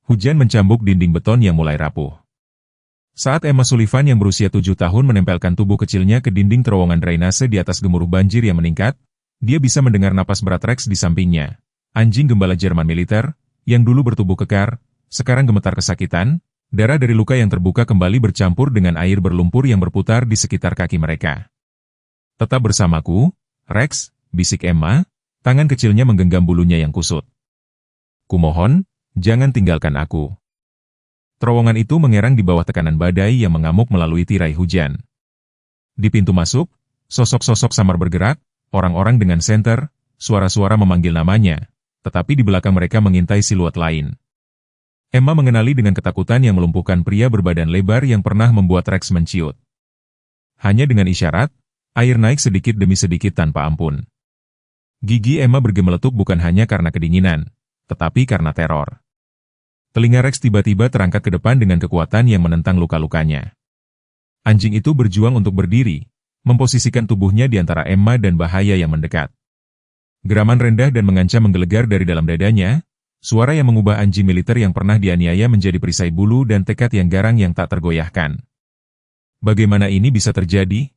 Hujan mencambuk dinding beton yang mulai rapuh. Saat Emma Sullivan yang berusia 7 tahun menempelkan tubuh kecilnya ke dinding terowongan drainase di atas gemuruh banjir yang meningkat, dia bisa mendengar napas berat Rex di sampingnya. Anjing gembala Jerman militer, yang dulu bertubuh kekar, sekarang gemetar kesakitan, darah dari luka yang terbuka kembali bercampur dengan air berlumpur yang berputar di sekitar kaki mereka. "Tetap bersamaku, Rex," bisik Emma, tangan kecilnya menggenggam bulunya yang kusut. "Kumohon, jangan tinggalkan aku." Terowongan itu mengerang di bawah tekanan badai yang mengamuk melalui tirai hujan. Di pintu masuk, sosok-sosok samar bergerak, orang-orang dengan senter, suara-suara memanggil namanya, tetapi di belakang mereka mengintai siluet lain. Emma mengenali dengan ketakutan yang melumpuhkan pria berbadan lebar yang pernah membuat Rex menciut. Hanya dengan isyarat, air naik sedikit demi sedikit tanpa ampun. Gigi Emma bergemeletup bukan hanya karena kedinginan, tetapi karena teror. Telinga Rex tiba-tiba terangkat ke depan dengan kekuatan yang menentang luka-lukanya. Anjing itu berjuang untuk berdiri, memposisikan tubuhnya di antara Emma dan bahaya yang mendekat. Geraman rendah dan mengancam menggelegar dari dalam dadanya, suara yang mengubah anjing militer yang pernah dianiaya menjadi perisai bulu dan tekad yang garang yang tak tergoyahkan. Bagaimana ini bisa terjadi?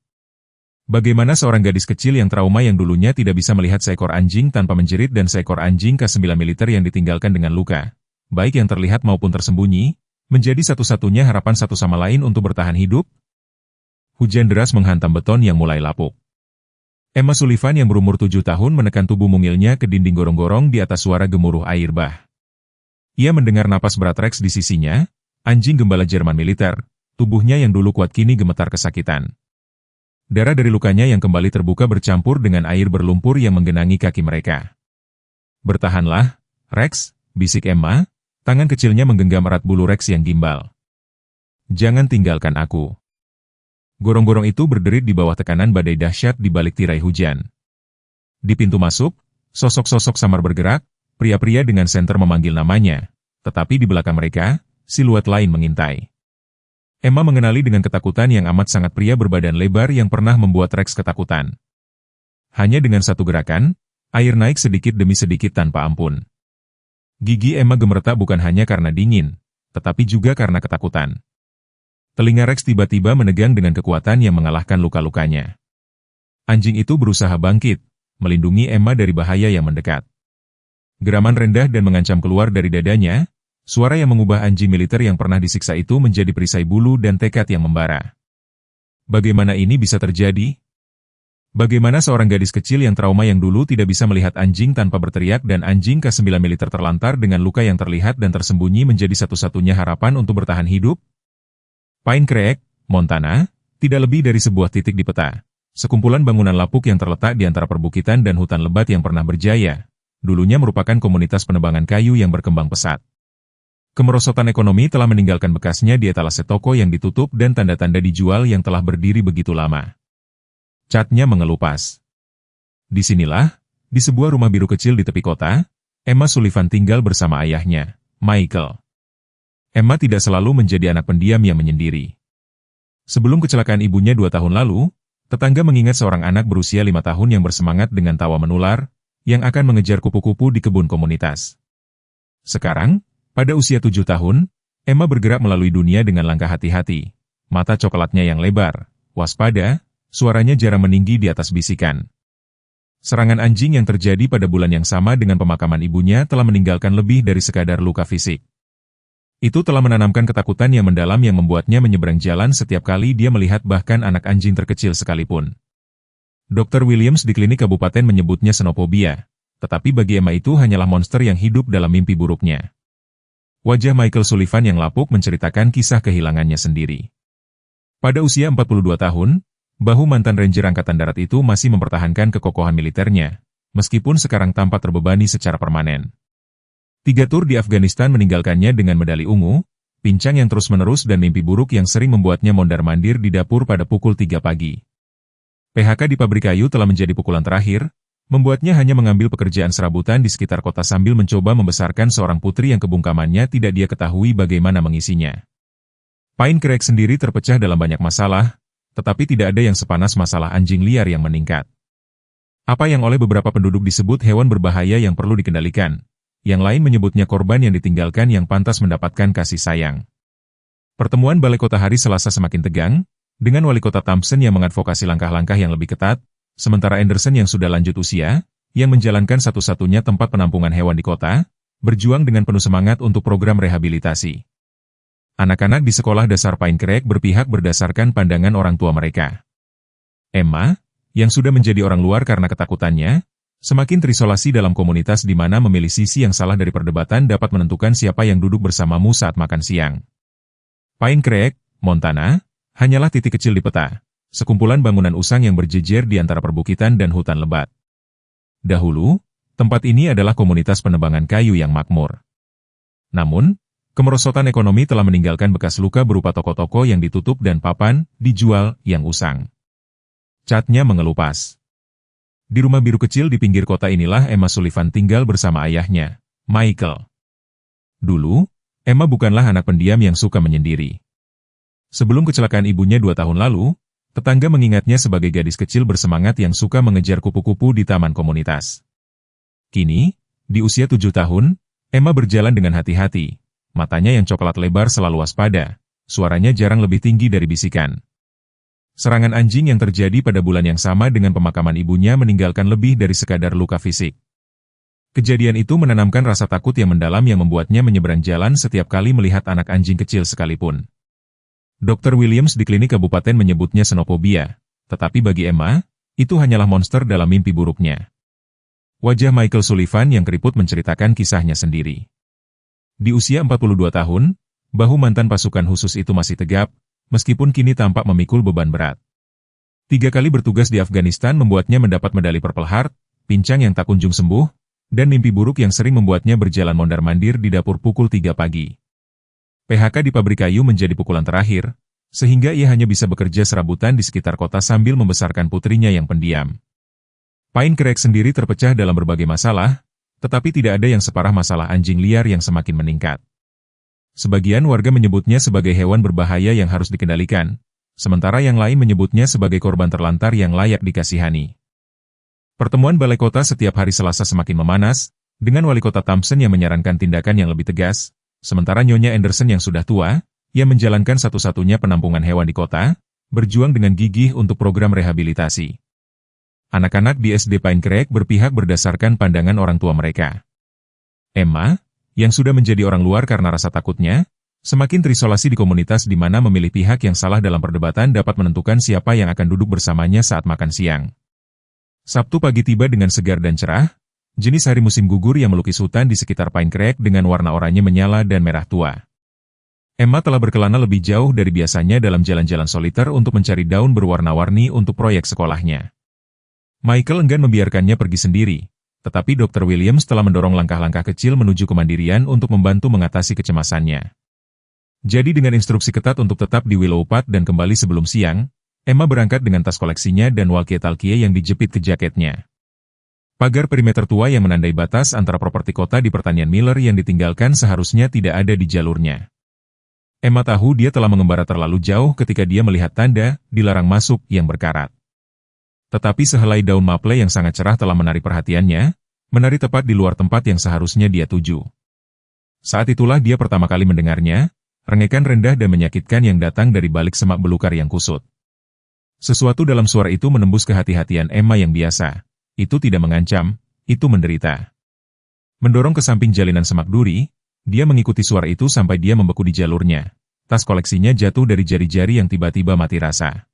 Bagaimana seorang gadis kecil yang trauma yang dulunya tidak bisa melihat seekor anjing tanpa menjerit dan seekor anjing K9 militer yang ditinggalkan dengan luka, baik yang terlihat maupun tersembunyi, menjadi satu-satunya harapan satu sama lain untuk bertahan hidup? Hujan deras menghantam beton yang mulai lapuk. Emma Sullivan yang berumur 7 tahun menekan tubuh mungilnya ke dinding gorong-gorong di atas suara gemuruh air bah. Ia mendengar napas berat Rex di sisinya, anjing gembala Jerman militer, tubuhnya yang dulu kuat kini gemetar kesakitan. Darah dari lukanya yang kembali terbuka bercampur dengan air berlumpur yang menggenangi kaki mereka. "Bertahanlah, Rex," bisik Emma, tangan kecilnya menggenggam erat bulu Rex yang gimbal. "Jangan tinggalkan aku." Gorong-gorong itu berderit di bawah tekanan badai dahsyat di balik tirai hujan. Di pintu masuk, sosok-sosok samar bergerak, pria-pria dengan senter memanggil namanya, tetapi di belakang mereka, siluet lain mengintai. Emma mengenali dengan ketakutan yang amat sangat pria berbadan lebar yang pernah membuat Rex ketakutan. Hanya dengan satu gerakan, air naik sedikit demi sedikit tanpa ampun. Gigi Emma gemeretak bukan hanya karena dingin, tetapi juga karena ketakutan. Telinga Rex tiba-tiba menegang dengan kekuatan yang mengalahkan luka-lukanya. Anjing itu berusaha bangkit, melindungi Emma dari bahaya yang mendekat. Geraman rendah dan mengancam keluar dari dadanya, suara yang mengubah anjing militer yang pernah disiksa itu menjadi perisai bulu dan tekad yang membara. Bagaimana ini bisa terjadi? Bagaimana seorang gadis kecil yang trauma yang dulu tidak bisa melihat anjing tanpa berteriak dan anjing K9 militer terlantar dengan luka yang terlihat dan tersembunyi menjadi satu-satunya harapan untuk bertahan hidup? Pine Creek, Montana, tidak lebih dari sebuah titik di peta. Sekumpulan bangunan lapuk yang terletak di antara perbukitan dan hutan lebat yang pernah berjaya, dulunya merupakan komunitas penebangan kayu yang berkembang pesat. Kemerosotan ekonomi telah meninggalkan bekasnya di etalase toko yang ditutup dan tanda-tanda dijual yang telah berdiri begitu lama. Catnya mengelupas. Disinilah, di sebuah rumah biru kecil di tepi kota, Emma Sullivan tinggal bersama ayahnya, Michael. Emma tidak selalu menjadi anak pendiam yang menyendiri. Sebelum kecelakaan ibunya 2 tahun lalu, tetangga mengingat seorang anak berusia 5 tahun yang bersemangat dengan tawa menular, yang akan mengejar kupu-kupu di kebun komunitas. Sekarang, pada usia 7 tahun, Emma bergerak melalui dunia dengan langkah hati-hati. Mata coklatnya yang lebar, waspada, suaranya jarang meninggi di atas bisikan. Serangan anjing yang terjadi pada bulan yang sama dengan pemakaman ibunya telah meninggalkan lebih dari sekadar luka fisik. Itu telah menanamkan ketakutan yang mendalam yang membuatnya menyeberang jalan setiap kali dia melihat bahkan anak anjing terkecil sekalipun. Dr. Williams di klinik kabupaten menyebutnya xenofobia, tetapi bagi Emma itu hanyalah monster yang hidup dalam mimpi buruknya. Wajah Michael Sullivan yang lapuk menceritakan kisah kehilangannya sendiri. Pada usia 42 tahun, bahu mantan Ranger Angkatan Darat itu masih mempertahankan kekokohan militernya, meskipun sekarang tampak terbebani secara permanen. 3 tur di Afghanistan meninggalkannya dengan medali ungu, pincang yang terus-menerus dan mimpi buruk yang sering membuatnya mondar-mandir di dapur pada pukul 3 pagi. PHK di pabrik kayu telah menjadi pukulan terakhir, membuatnya hanya mengambil pekerjaan serabutan di sekitar kota sambil mencoba membesarkan seorang putri yang kebungkamannya tidak dia ketahui bagaimana mengisinya. Pine Creek sendiri terpecah dalam banyak masalah, tetapi tidak ada yang sepanas masalah anjing liar yang meningkat. Apa yang oleh beberapa penduduk disebut hewan berbahaya yang perlu dikendalikan, yang lain menyebutnya korban yang ditinggalkan yang pantas mendapatkan kasih sayang. Pertemuan Balai Kota hari Selasa semakin tegang, dengan Wali Kota Thompson yang mengadvokasi langkah-langkah yang lebih ketat, sementara Anderson yang sudah lanjut usia, yang menjalankan satu-satunya tempat penampungan hewan di kota, berjuang dengan penuh semangat untuk program rehabilitasi. Anak-anak di sekolah dasar Pine Creek berpihak berdasarkan pandangan orang tua mereka. Emma, yang sudah menjadi orang luar karena ketakutannya, semakin terisolasi dalam komunitas di mana memilih sisi yang salah dari perdebatan dapat menentukan siapa yang duduk bersamamu saat makan siang. Pine Creek, Montana, hanyalah titik kecil di peta, sekumpulan bangunan usang yang berjejer di antara perbukitan dan hutan lebat. Dahulu, tempat ini adalah komunitas penebangan kayu yang makmur. Namun, kemerosotan ekonomi telah meninggalkan bekas luka berupa toko-toko yang ditutup dan papan dijual yang usang. Catnya mengelupas. Di rumah biru kecil di pinggir kota inilah Emma Sullivan tinggal bersama ayahnya, Michael. Dulu, Emma bukanlah anak pendiam yang suka menyendiri. Sebelum kecelakaan ibunya 2 tahun lalu, tetangga mengingatnya sebagai gadis kecil bersemangat yang suka mengejar kupu-kupu di taman komunitas. Kini, di usia 7 tahun, Emma berjalan dengan hati-hati. Matanya yang coklat lebar selalu waspada, suaranya jarang lebih tinggi dari bisikan. Serangan anjing yang terjadi pada bulan yang sama dengan pemakaman ibunya meninggalkan lebih dari sekadar luka fisik. Kejadian itu menanamkan rasa takut yang mendalam yang membuatnya menyeberang jalan setiap kali melihat anak anjing kecil sekalipun. Dr. Williams di klinik kabupaten menyebutnya xenofobia, tetapi bagi Emma, itu hanyalah monster dalam mimpi buruknya. Wajah Michael Sullivan yang keriput menceritakan kisahnya sendiri. Di usia 42 tahun, bahu mantan pasukan khusus itu masih tegap, meskipun kini tampak memikul beban berat. 3 kali bertugas di Afghanistan membuatnya mendapat medali Purple Heart, pincang yang tak kunjung sembuh, dan mimpi buruk yang sering membuatnya berjalan mondar-mandir di dapur pukul 3 pagi. PHK di pabrik kayu menjadi pukulan terakhir, sehingga ia hanya bisa bekerja serabutan di sekitar kota sambil membesarkan putrinya yang pendiam. Pine Creek sendiri terpecah dalam berbagai masalah, tetapi tidak ada yang separah masalah anjing liar yang semakin meningkat. Sebagian warga menyebutnya sebagai hewan berbahaya yang harus dikendalikan, sementara yang lain menyebutnya sebagai korban terlantar yang layak dikasihani. Pertemuan Balai Kota setiap hari Selasa semakin memanas, dengan Wali Kota Thompson yang menyarankan tindakan yang lebih tegas, sementara Nyonya Anderson yang sudah tua, yang menjalankan satu-satunya penampungan hewan di kota, berjuang dengan gigih untuk program rehabilitasi. Anak-anak di SD Pine Creek berpihak berdasarkan pandangan orang tua mereka. Emma, yang sudah menjadi orang luar karena rasa takutnya, semakin terisolasi di komunitas di mana memilih pihak yang salah dalam perdebatan dapat menentukan siapa yang akan duduk bersamanya saat makan siang. Sabtu pagi tiba dengan segar dan cerah, jenis hari musim gugur yang melukis hutan di sekitar Pine Creek dengan warna oranye menyala dan merah tua. Emma telah berkelana lebih jauh dari biasanya dalam jalan-jalan soliter untuk mencari daun berwarna-warni untuk proyek sekolahnya. Michael enggan membiarkannya pergi sendiri, tetapi Dr. Williams telah mendorong langkah-langkah kecil menuju kemandirian untuk membantu mengatasi kecemasannya. Jadi dengan instruksi ketat untuk tetap di Willow Path dan kembali sebelum siang, Emma berangkat dengan tas koleksinya dan walkie-talkie yang dijepit ke jaketnya. Pagar perimeter tua yang menandai batas antara properti kota di pertanian Miller yang ditinggalkan seharusnya tidak ada di jalurnya. Emma tahu dia telah mengembara terlalu jauh ketika dia melihat tanda dilarang masuk yang berkarat. Tetapi sehelai daun maple yang sangat cerah telah menarik perhatiannya, menari tepat di luar tempat yang seharusnya dia tuju. Saat itulah dia pertama kali mendengarnya, rengekan rendah dan menyakitkan yang datang dari balik semak belukar yang kusut. Sesuatu dalam suara itu menembus kehati-hatian Emma yang biasa. Itu tidak mengancam, itu menderita. Mendorong ke samping jalinan semak duri, dia mengikuti suara itu sampai dia membeku di jalurnya. Tas koleksinya jatuh dari jari-jari yang tiba-tiba mati rasa.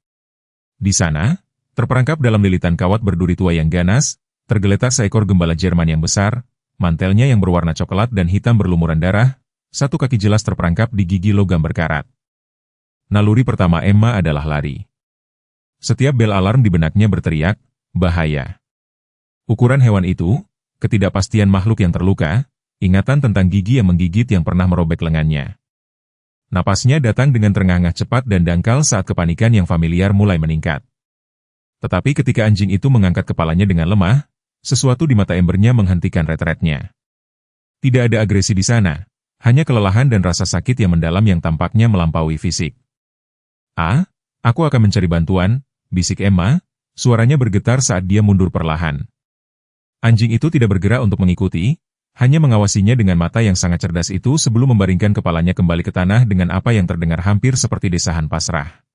Di sana, terperangkap dalam lilitan kawat berduri tua yang ganas, tergeletak seekor gembala Jerman yang besar, mantelnya yang berwarna coklat dan hitam berlumuran darah, satu kaki jelas terperangkap di gigi logam berkarat. Naluri pertama Emma adalah lari. Setiap bel alarm di benaknya berteriak, bahaya. Ukuran hewan itu, ketidakpastian makhluk yang terluka, ingatan tentang gigi yang menggigit yang pernah merobek lengannya. Napasnya datang dengan terengah-engah cepat dan dangkal saat kepanikan yang familiar mulai meningkat. Tetapi ketika anjing itu mengangkat kepalanya dengan lemah, sesuatu di mata embernya menghentikan retretnya. Tidak ada agresi di sana, hanya kelelahan dan rasa sakit yang mendalam yang tampaknya melampaui fisik. Aku akan mencari bantuan, bisik Emma, suaranya bergetar saat dia mundur perlahan. Anjing itu tidak bergerak untuk mengikuti, hanya mengawasinya dengan mata yang sangat cerdas itu sebelum membaringkan kepalanya kembali ke tanah dengan apa yang terdengar hampir seperti desahan pasrah.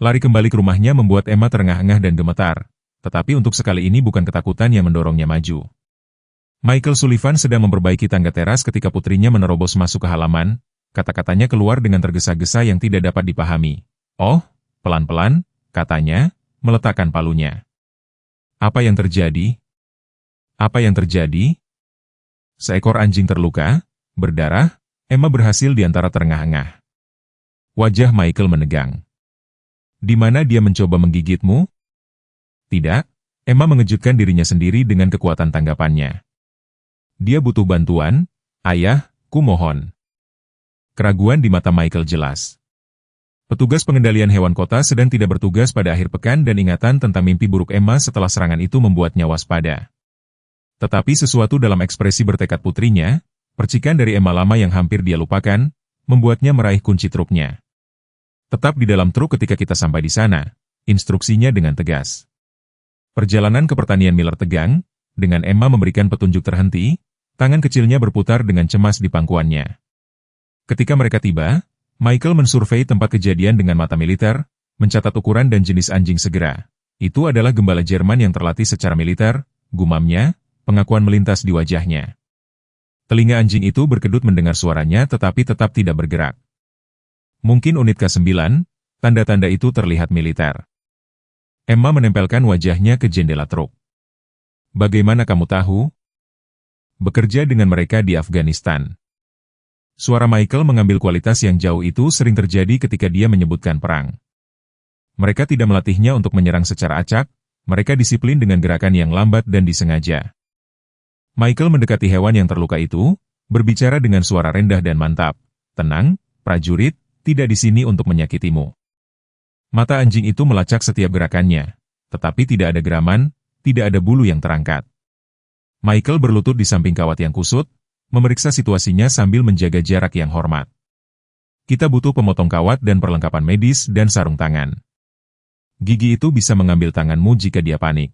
Lari kembali ke rumahnya membuat Emma terengah-engah dan gemetar, tetapi untuk sekali ini bukan ketakutan yang mendorongnya maju. Michael Sullivan sedang memperbaiki tangga teras ketika putrinya menerobos masuk ke halaman, kata-katanya keluar dengan tergesa-gesa yang tidak dapat dipahami. "Oh, pelan-pelan," katanya, meletakkan palunya. "Apa yang terjadi? Apa yang terjadi?" Seekor anjing terluka, berdarah, Emma berhasil di antara terengah-engah. Wajah Michael menegang. "Di mana dia mencoba menggigitmu?" "Tidak," Emma mengejutkan dirinya sendiri dengan kekuatan tanggapannya. "Dia butuh bantuan, ayah, kumohon." Keraguan di mata Michael jelas. Petugas pengendalian hewan kota sedang tidak bertugas pada akhir pekan dan ingatan tentang mimpi buruk Emma setelah serangan itu membuatnya waspada. Tetapi sesuatu dalam ekspresi bertekad putrinya, percikan dari Emma lama yang hampir dia lupakan, membuatnya meraih kunci truknya. "Tetap di dalam truk ketika kita sampai di sana," instruksinya dengan tegas. Perjalanan ke pertanian Miller tegang, dengan Emma memberikan petunjuk terhenti, tangan kecilnya berputar dengan cemas di pangkuannya. Ketika mereka tiba, Michael mensurvei tempat kejadian dengan mata militer, mencatat ukuran dan jenis anjing segera. Itu adalah gembala Jerman yang terlatih secara militer, gumamnya, pengakuan melintas di wajahnya. Telinga anjing itu berkedut mendengar suaranya tetapi tetap tidak bergerak. "Mungkin unit K9, tanda-tanda itu terlihat militer." Emma menempelkan wajahnya ke jendela truk. "Bagaimana kamu tahu?" "Bekerja dengan mereka di Afghanistan." Suara Michael mengambil kualitas yang jauh itu sering terjadi ketika dia menyebutkan perang. Mereka tidak melatihnya untuk menyerang secara acak, mereka disiplin dengan gerakan yang lambat dan disengaja. Michael mendekati hewan yang terluka itu, berbicara dengan suara rendah dan mantap. "Tenang, prajurit, tidak di sini untuk menyakitimu." Mata anjing itu melacak setiap gerakannya, tetapi tidak ada geraman, tidak ada bulu yang terangkat. Michael berlutut di samping kawat yang kusut, memeriksa situasinya sambil menjaga jarak yang hormat. "Kita butuh pemotong kawat dan perlengkapan medis dan sarung tangan. Gigi itu bisa mengambil tanganmu jika dia panik."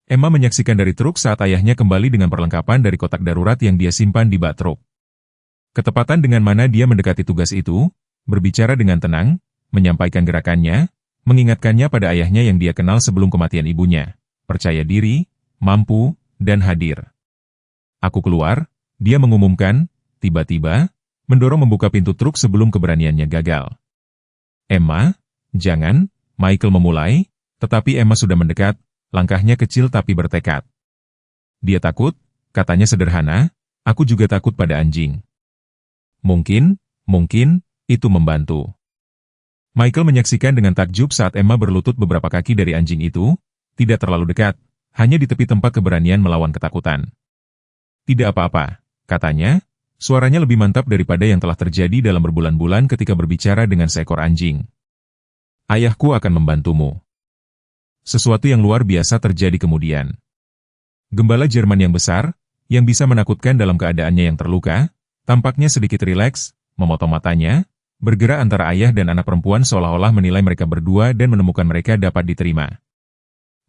Emma menyaksikan dari truk saat ayahnya kembali dengan perlengkapan dari kotak darurat yang dia simpan di bak truk. Ketepatan dengan mana dia mendekati tugas itu, berbicara dengan tenang, menyampaikan gerakannya, mengingatkannya pada ayahnya yang dia kenal sebelum kematian ibunya, percaya diri, mampu, dan hadir. "Aku keluar," dia mengumumkan, tiba-tiba, mendorong membuka pintu truk sebelum keberaniannya gagal. "Emma, jangan," Michael memulai, tetapi Emma sudah mendekat, langkahnya kecil tapi bertekad. "Dia takut," katanya sederhana, "aku juga takut pada anjing." Mungkin, itu membantu. Michael menyaksikan dengan takjub saat Emma berlutut beberapa kaki dari anjing itu, tidak terlalu dekat, hanya di tepi tempat keberanian melawan ketakutan. "Tidak apa-apa," katanya, suaranya lebih mantap daripada yang telah terjadi dalam berbulan-bulan ketika berbicara dengan seekor anjing. "Ayahku akan membantumu." Sesuatu yang luar biasa terjadi kemudian. Gembala Jerman yang besar, yang bisa menakutkan dalam keadaannya yang terluka, tampaknya sedikit rileks, memotong matanya, bergerak antara ayah dan anak perempuan seolah-olah menilai mereka berdua dan menemukan mereka dapat diterima.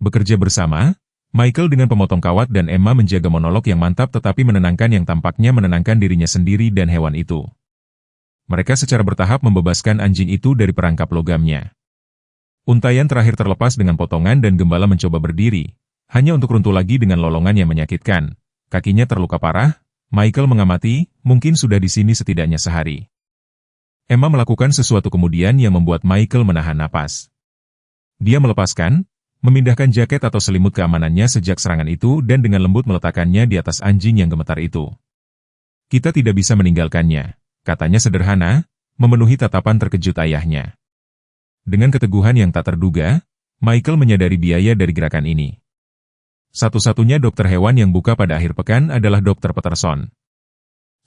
Bekerja bersama, Michael dengan pemotong kawat dan Emma menjaga monolog yang mantap tetapi menenangkan yang tampaknya menenangkan dirinya sendiri dan hewan itu. Mereka secara bertahap membebaskan anjing itu dari perangkap logamnya. Untaian terakhir terlepas dengan potongan dan gembala mencoba berdiri, hanya untuk runtuh lagi dengan lolongan yang menyakitkan. Kakinya terluka parah, Michael mengamati, mungkin sudah di sini setidaknya sehari. Emma melakukan sesuatu kemudian yang membuat Michael menahan napas. Dia melepaskan, memindahkan jaket atau selimut keamanannya sejak serangan itu dan dengan lembut meletakkannya di atas anjing yang gemetar itu. "Kita tidak bisa meninggalkannya," katanya sederhana, memenuhi tatapan terkejut ayahnya. Dengan keteguhan yang tak terduga, Michael menyadari biaya dari gerakan ini. Satu-satunya dokter hewan yang buka pada akhir pekan adalah Dr. Peterson.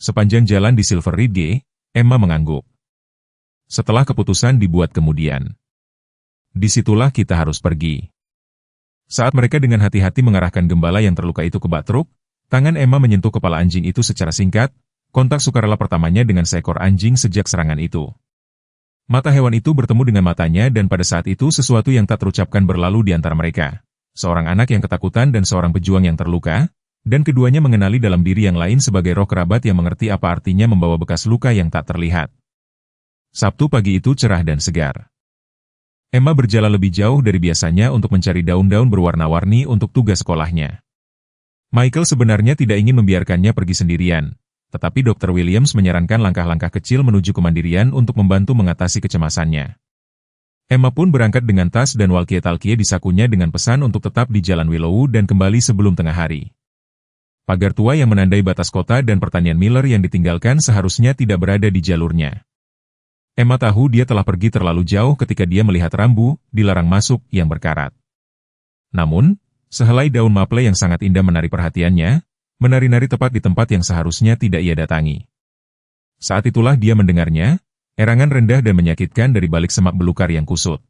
Sepanjang jalan di Silver Ridge, Emma mengangguk. Setelah keputusan dibuat kemudian. "Disitulah kita harus pergi." Saat mereka dengan hati-hati mengarahkan gembala yang terluka itu ke bak truk, tangan Emma menyentuh kepala anjing itu secara singkat, kontak sukarela pertamanya dengan seekor anjing sejak serangan itu. Mata hewan itu bertemu dengan matanya dan pada saat itu sesuatu yang tak terucapkan berlalu di antara mereka. Seorang anak yang ketakutan dan seorang pejuang yang terluka, dan keduanya mengenali dalam diri yang lain sebagai roh kerabat yang mengerti apa artinya membawa bekas luka yang tak terlihat. Sabtu pagi itu cerah dan segar. Emma berjalan lebih jauh dari biasanya untuk mencari daun-daun berwarna-warni untuk tugas sekolahnya. Michael sebenarnya tidak ingin membiarkannya pergi sendirian, tetapi Dr. Williams menyarankan langkah-langkah kecil menuju kemandirian untuk membantu mengatasi kecemasannya. Emma pun berangkat dengan tas dan walkie-talkie di sakunya dengan pesan untuk tetap di Jalan Willow dan kembali sebelum tengah hari. Pagar tua yang menandai batas kota dan pertanian Miller yang ditinggalkan seharusnya tidak berada di jalurnya. Emma tahu dia telah pergi terlalu jauh ketika dia melihat rambu dilarang masuk yang berkarat. Namun, sehelai daun maple yang sangat indah menarik perhatiannya, menari-nari tepat di tempat yang seharusnya tidak ia datangi. Saat itulah dia mendengarnya, erangan rendah dan menyakitkan dari balik semak belukar yang kusut.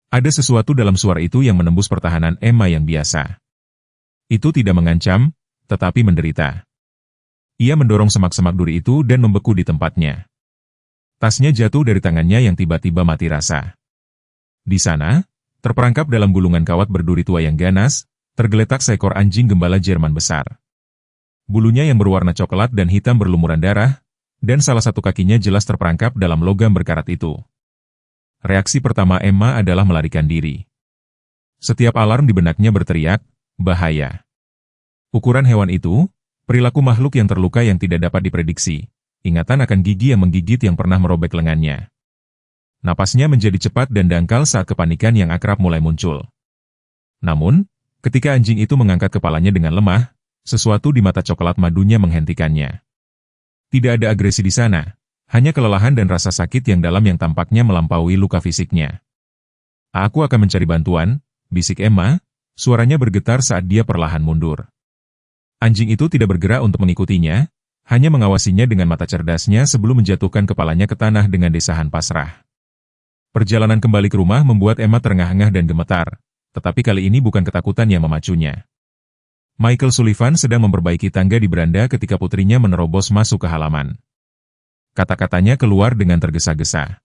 Ada sesuatu dalam suara itu yang menembus pertahanan Emma yang biasa. Itu tidak mengancam, tetapi menderita. Ia mendorong semak-semak duri itu dan membeku di tempatnya. Tasnya jatuh dari tangannya yang tiba-tiba mati rasa. Di sana, terperangkap dalam gulungan kawat berduri tua yang ganas, tergeletak seekor anjing gembala Jerman besar. Bulunya yang berwarna coklat dan hitam berlumuran darah, dan salah satu kakinya jelas terperangkap dalam logam berkarat itu. Reaksi pertama Emma adalah melarikan diri. Setiap alarm di benaknya berteriak, bahaya. Ukuran hewan itu, perilaku makhluk yang terluka yang tidak dapat diprediksi. Ingatan akan gigi yang menggigit yang pernah merobek lengannya. Napasnya menjadi cepat dan dangkal saat kepanikan yang akrab mulai muncul. Namun, ketika anjing itu mengangkat kepalanya dengan lemah, sesuatu di mata coklat madunya menghentikannya. Tidak ada agresi di sana, hanya kelelahan dan rasa sakit yang dalam yang tampaknya melampaui luka fisiknya. Aku akan mencari bantuan, bisik Emma, suaranya bergetar saat dia perlahan mundur. Anjing itu tidak bergerak untuk mengikutinya, hanya mengawasinya dengan mata cerdasnya sebelum menjatuhkan kepalanya ke tanah dengan desahan pasrah. Perjalanan kembali ke rumah membuat Emma terengah-engah dan gemetar, tetapi kali ini bukan ketakutan yang memacunya. Michael Sullivan sedang memperbaiki tangga di beranda ketika putrinya menerobos masuk ke halaman. Kata-katanya keluar dengan tergesa-gesa.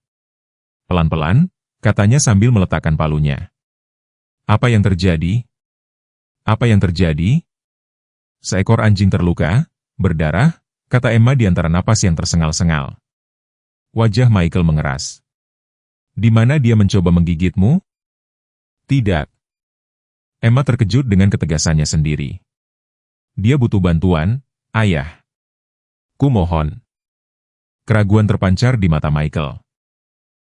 Pelan-pelan, katanya sambil meletakkan palunya. Apa yang terjadi? Apa yang terjadi? Seekor anjing terluka, berdarah, kata Emma di antara napas yang tersengal-sengal. Wajah Michael mengeras. Di mana dia mencoba menggigitmu? Tidak. Emma terkejut dengan ketegasannya sendiri. Dia butuh bantuan, ayah. Kumohon. Keraguan terpancar di mata Michael.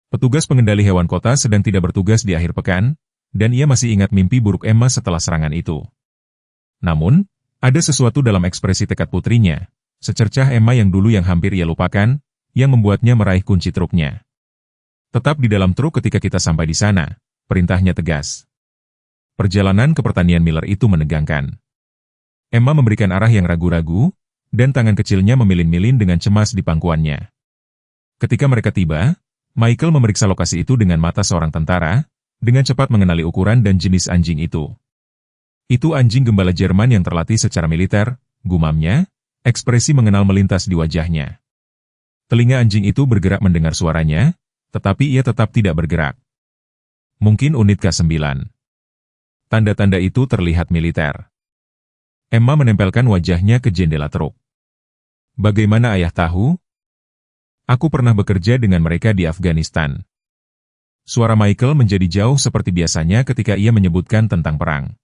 Petugas pengendali hewan kota sedang tidak bertugas di akhir pekan, dan ia masih ingat mimpi buruk Emma setelah serangan itu. Namun, ada sesuatu dalam ekspresi tekad putrinya, secercah Emma yang dulu yang hampir ia lupakan, yang membuatnya meraih kunci truknya. Tetap di dalam truk ketika kita sampai di sana, perintahnya tegas. Perjalanan ke pertanian Miller itu menegangkan. Emma memberikan arah yang ragu-ragu, dan tangan kecilnya memilin-milin dengan cemas di pangkuannya. Ketika mereka tiba, Michael memeriksa lokasi itu dengan mata seorang tentara, dengan cepat mengenali ukuran dan jenis anjing itu. Itu anjing gembala Jerman yang terlatih secara militer, gumamnya, ekspresi mengenal melintas di wajahnya. Telinga anjing itu bergerak mendengar suaranya, tetapi ia tetap tidak bergerak. Mungkin unit K9. Tanda-tanda itu terlihat militer. Emma menempelkan wajahnya ke jendela truk. Bagaimana ayah tahu? Aku pernah bekerja dengan mereka di Afghanistan. Suara Michael menjadi jauh seperti biasanya ketika ia menyebutkan tentang perang.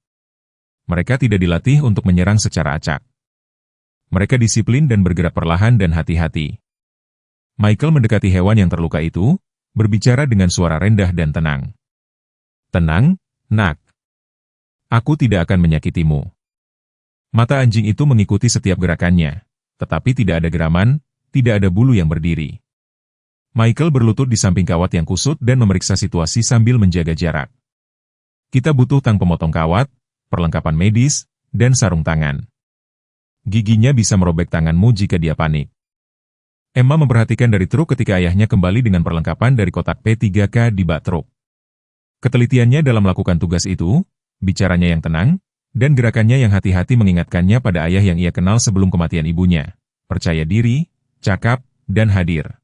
Mereka tidak dilatih untuk menyerang secara acak. Mereka disiplin dan bergerak perlahan dan hati-hati. Michael mendekati hewan yang terluka itu, berbicara dengan suara rendah dan tenang. Tenang, nak. Aku tidak akan menyakitimu. Mata anjing itu mengikuti setiap gerakannya, tetapi tidak ada geraman, tidak ada bulu yang berdiri. Michael berlutut di samping kawat yang kusut dan memeriksa situasi sambil menjaga jarak. Kita butuh tang pemotong kawat, perlengkapan medis, dan sarung tangan. Giginya bisa merobek tanganmu jika dia panik. Emma memperhatikan dari truk ketika ayahnya kembali dengan perlengkapan dari kotak P3K di bak truk. Ketelitiannya dalam melakukan tugas itu, bicaranya yang tenang, dan gerakannya yang hati-hati mengingatkannya pada ayah yang ia kenal sebelum kematian ibunya. Percaya diri, cakap, dan hadir.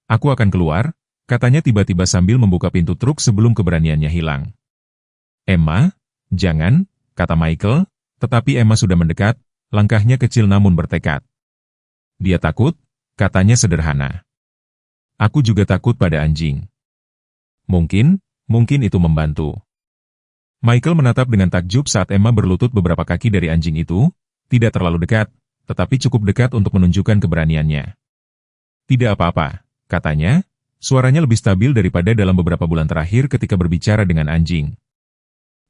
Aku akan keluar, katanya tiba-tiba sambil membuka pintu truk sebelum keberaniannya hilang. Emma, jangan, kata Michael, Tetapi Emma sudah mendekat, langkahnya kecil namun bertekad. Dia takut, katanya sederhana. Aku juga takut pada anjing. Mungkin itu membantu. Michael menatap dengan takjub saat Emma berlutut beberapa kaki dari anjing itu, tidak terlalu dekat, tetapi cukup dekat untuk menunjukkan keberaniannya. Tidak apa-apa, katanya, suaranya lebih stabil daripada dalam beberapa bulan terakhir ketika berbicara dengan anjing.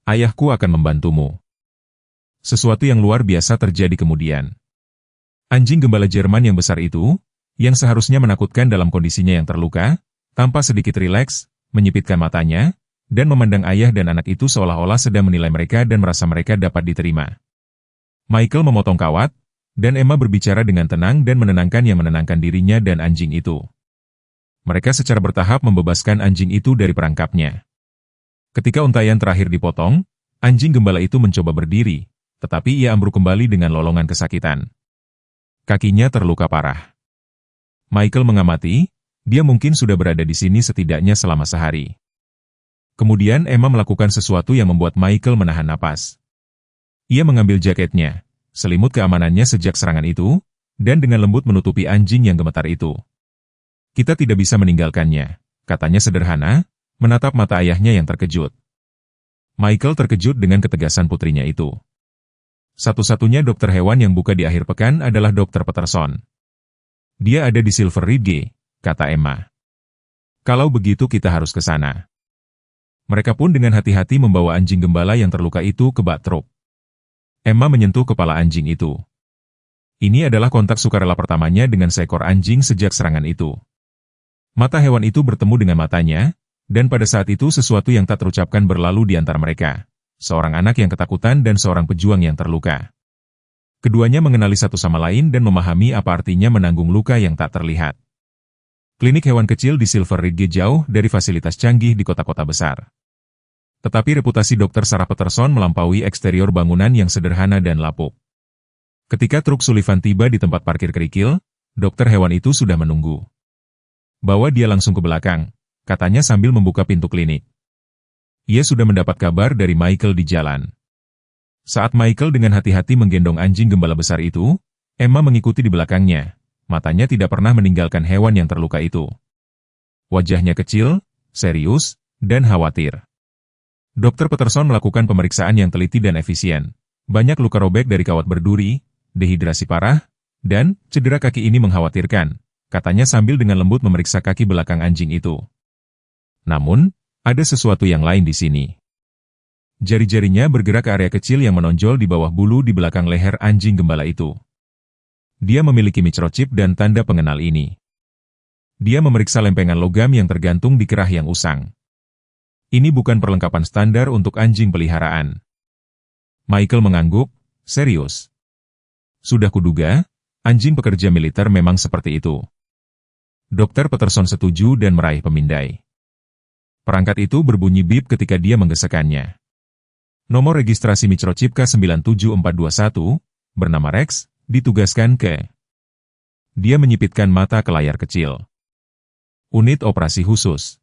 Ayahku akan membantumu. Sesuatu yang luar biasa terjadi kemudian. Anjing gembala Jerman yang besar itu, yang seharusnya menakutkan dalam kondisinya yang terluka, tanpa sedikit rileks, menyipitkan matanya, dan memandang ayah dan anak itu seolah-olah sedang menilai mereka dan merasa mereka dapat diterima. Michael memotong kawat, dan Emma berbicara dengan tenang dan menenangkan dirinya dan anjing itu. Mereka secara bertahap membebaskan anjing itu dari perangkapnya. Ketika untaian terakhir dipotong, anjing gembala itu mencoba berdiri, tetapi ia ambruk kembali dengan lolongan kesakitan. Kakinya terluka parah. Michael mengamati, dia mungkin sudah berada di sini setidaknya selama sehari. Kemudian Emma melakukan sesuatu yang membuat Michael menahan napas. Ia mengambil jaketnya, selimut keamanannya sejak serangan itu, dan dengan lembut menutupi anjing yang gemetar itu. Kita tidak bisa meninggalkannya, katanya sederhana, menatap mata ayahnya yang terkejut. Michael terkejut dengan ketegasan putrinya itu. Satu-satunya dokter hewan yang buka di akhir pekan adalah Dr. Peterson. Dia ada di Silver Ridge, kata Emma. Kalau begitu kita harus ke sana. Mereka pun dengan hati-hati membawa anjing gembala yang terluka itu ke bak truk. Emma menyentuh kepala anjing itu. Ini adalah kontak sukarela pertamanya dengan seekor anjing sejak serangan itu. Mata hewan itu bertemu dengan matanya, dan pada saat itu sesuatu yang tak terucapkan berlalu di antara mereka. Seorang anak yang ketakutan dan seorang pejuang yang terluka. Keduanya mengenali satu sama lain dan memahami apa artinya menanggung luka yang tak terlihat. Klinik hewan kecil di Silver Ridge jauh dari fasilitas canggih di kota-kota besar. Tetapi reputasi Dr. Sarah Peterson melampaui eksterior bangunan yang sederhana dan lapuk. Ketika truk Sullivan tiba di tempat parkir kerikil, dokter hewan itu sudah menunggu. Bawa dia langsung ke belakang, katanya sambil membuka pintu klinik. Ia sudah mendapat kabar dari Michael di jalan. Saat Michael dengan hati-hati menggendong anjing gembala besar itu, Emma mengikuti di belakangnya. Matanya tidak pernah meninggalkan hewan yang terluka itu. Wajahnya kecil, serius, dan khawatir. Dr. Peterson melakukan pemeriksaan yang teliti dan efisien. Banyak luka robek dari kawat berduri, dehidrasi parah, dan cedera kaki ini mengkhawatirkan, katanya sambil dengan lembut memeriksa kaki belakang anjing itu. Namun, ada sesuatu yang lain di sini. Jari-jarinya bergerak ke area kecil yang menonjol di bawah bulu di belakang leher anjing gembala itu. Dia memiliki microchip dan tanda pengenal ini. Dia memeriksa lempengan logam yang tergantung di kerah yang usang. Ini bukan perlengkapan standar untuk anjing peliharaan. Michael mengangguk, serius. Sudah kuduga, anjing pekerja militer memang seperti itu. Dr. Peterson setuju dan meraih pemindai. Perangkat itu berbunyi bip ketika dia menggesekannya. Nomor registrasi microchip K97421, bernama Rex, ditugaskan ke. Dia menyipitkan mata ke layar kecil. Unit operasi khusus.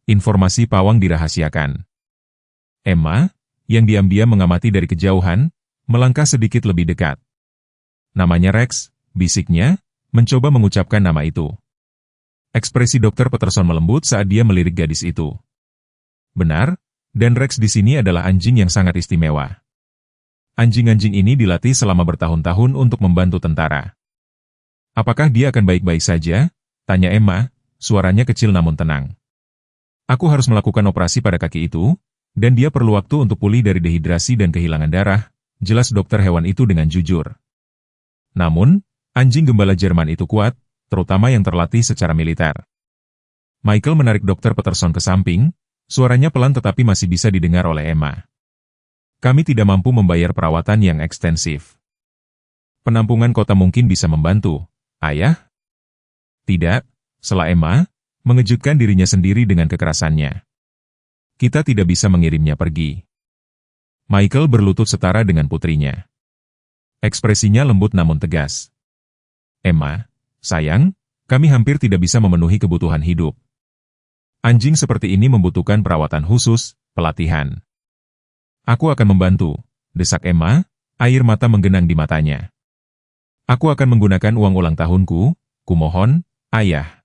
Informasi pawang dirahasiakan. Emma, yang diam-diam mengamati dari kejauhan, melangkah sedikit lebih dekat. Namanya Rex, bisiknya, mencoba mengucapkan nama itu. Ekspresi Dr. Peterson melembut saat dia melirik gadis itu. Benar, dan Rex di sini adalah anjing yang sangat istimewa. Anjing-anjing ini dilatih selama bertahun-tahun untuk membantu tentara. Apakah dia akan baik-baik saja? Tanya Emma, suaranya kecil namun tenang. Aku harus melakukan operasi pada kaki itu, dan dia perlu waktu untuk pulih dari dehidrasi dan kehilangan darah, jelas dokter hewan itu dengan jujur. Namun, anjing gembala Jerman itu kuat, terutama yang terlatih secara militer. Michael menarik Dr. Peterson ke samping, suaranya pelan tetapi masih bisa didengar oleh Emma. Kami tidak mampu membayar perawatan yang ekstensif. Penampungan kota mungkin bisa membantu, ayah? Tidak, sela Emma, mengejutkan dirinya sendiri dengan kekerasannya. Kita tidak bisa mengirimnya pergi. Michael berlutut setara dengan putrinya. Ekspresinya lembut namun tegas. Emma, sayang, kami hampir tidak bisa memenuhi kebutuhan hidup. Anjing seperti ini membutuhkan perawatan khusus, pelatihan. Aku akan membantu, desak Emma, air mata menggenang di matanya. Aku akan menggunakan uang ulang tahunku, kumohon, ayah.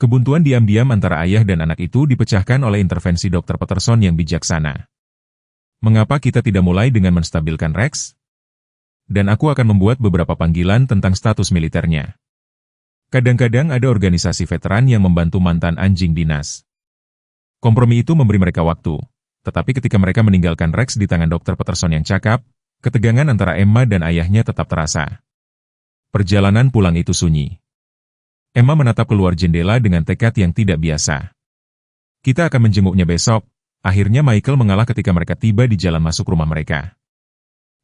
Kebuntuan diam-diam antara ayah dan anak itu dipecahkan oleh intervensi Dr. Peterson yang bijaksana. Mengapa kita tidak mulai dengan menstabilkan Rex? Dan aku akan membuat beberapa panggilan tentang status militernya. Kadang-kadang ada organisasi veteran yang membantu mantan anjing dinas. Kompromi itu memberi mereka waktu, tetapi ketika mereka meninggalkan Rex di tangan Dr. Peterson yang cakap, ketegangan antara Emma dan ayahnya tetap terasa. Perjalanan pulang itu sunyi. Emma menatap keluar jendela dengan tekad yang tidak biasa. Kita akan menjenguknya besok. Akhirnya Michael mengalah ketika mereka tiba di jalan masuk rumah mereka.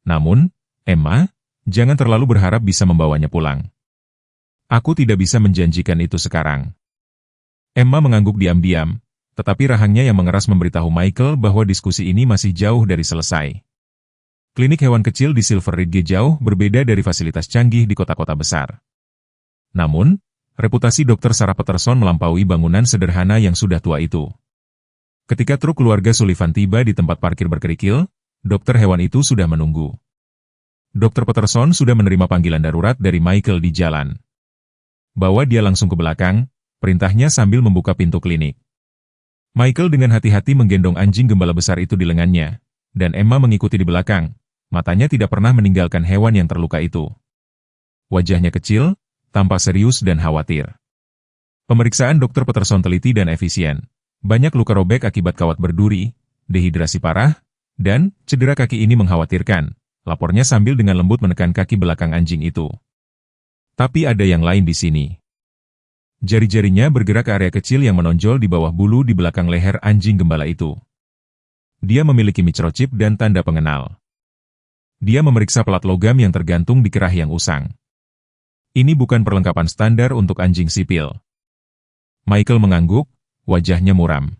Namun, Emma, jangan terlalu berharap bisa membawanya pulang. Aku tidak bisa menjanjikan itu sekarang. Emma mengangguk diam-diam, tetapi rahangnya yang mengeras memberitahu Michael bahwa diskusi ini masih jauh dari selesai. Klinik hewan kecil di Silver Ridge jauh berbeda dari fasilitas canggih di kota-kota besar. Namun, reputasi Dr. Sarah Peterson melampaui bangunan sederhana yang sudah tua itu. Ketika truk keluarga Sullivan tiba di tempat parkir berkerikil, dokter hewan itu sudah menunggu. Dr. Peterson sudah menerima panggilan darurat dari Michael di jalan. Bawa dia langsung ke belakang, perintahnya sambil membuka pintu klinik. Michael dengan hati-hati menggendong anjing gembala besar itu di lengannya, dan Emma mengikuti di belakang, matanya tidak pernah meninggalkan hewan yang terluka itu. Wajahnya kecil, tampak serius dan khawatir. Pemeriksaan Dr. Peterson teliti dan efisien. Banyak luka robek akibat kawat berduri, dehidrasi parah, dan cedera kaki ini mengkhawatirkan, lapornya sambil dengan lembut menekan kaki belakang anjing itu. Tapi ada yang lain di sini. Jari-jarinya bergerak ke area kecil yang menonjol di bawah bulu di belakang leher anjing gembala itu. Dia memiliki microchip dan tanda pengenal. Dia memeriksa plat logam yang tergantung di kerah yang usang. Ini bukan perlengkapan standar untuk anjing sipil. Michael mengangguk, wajahnya muram.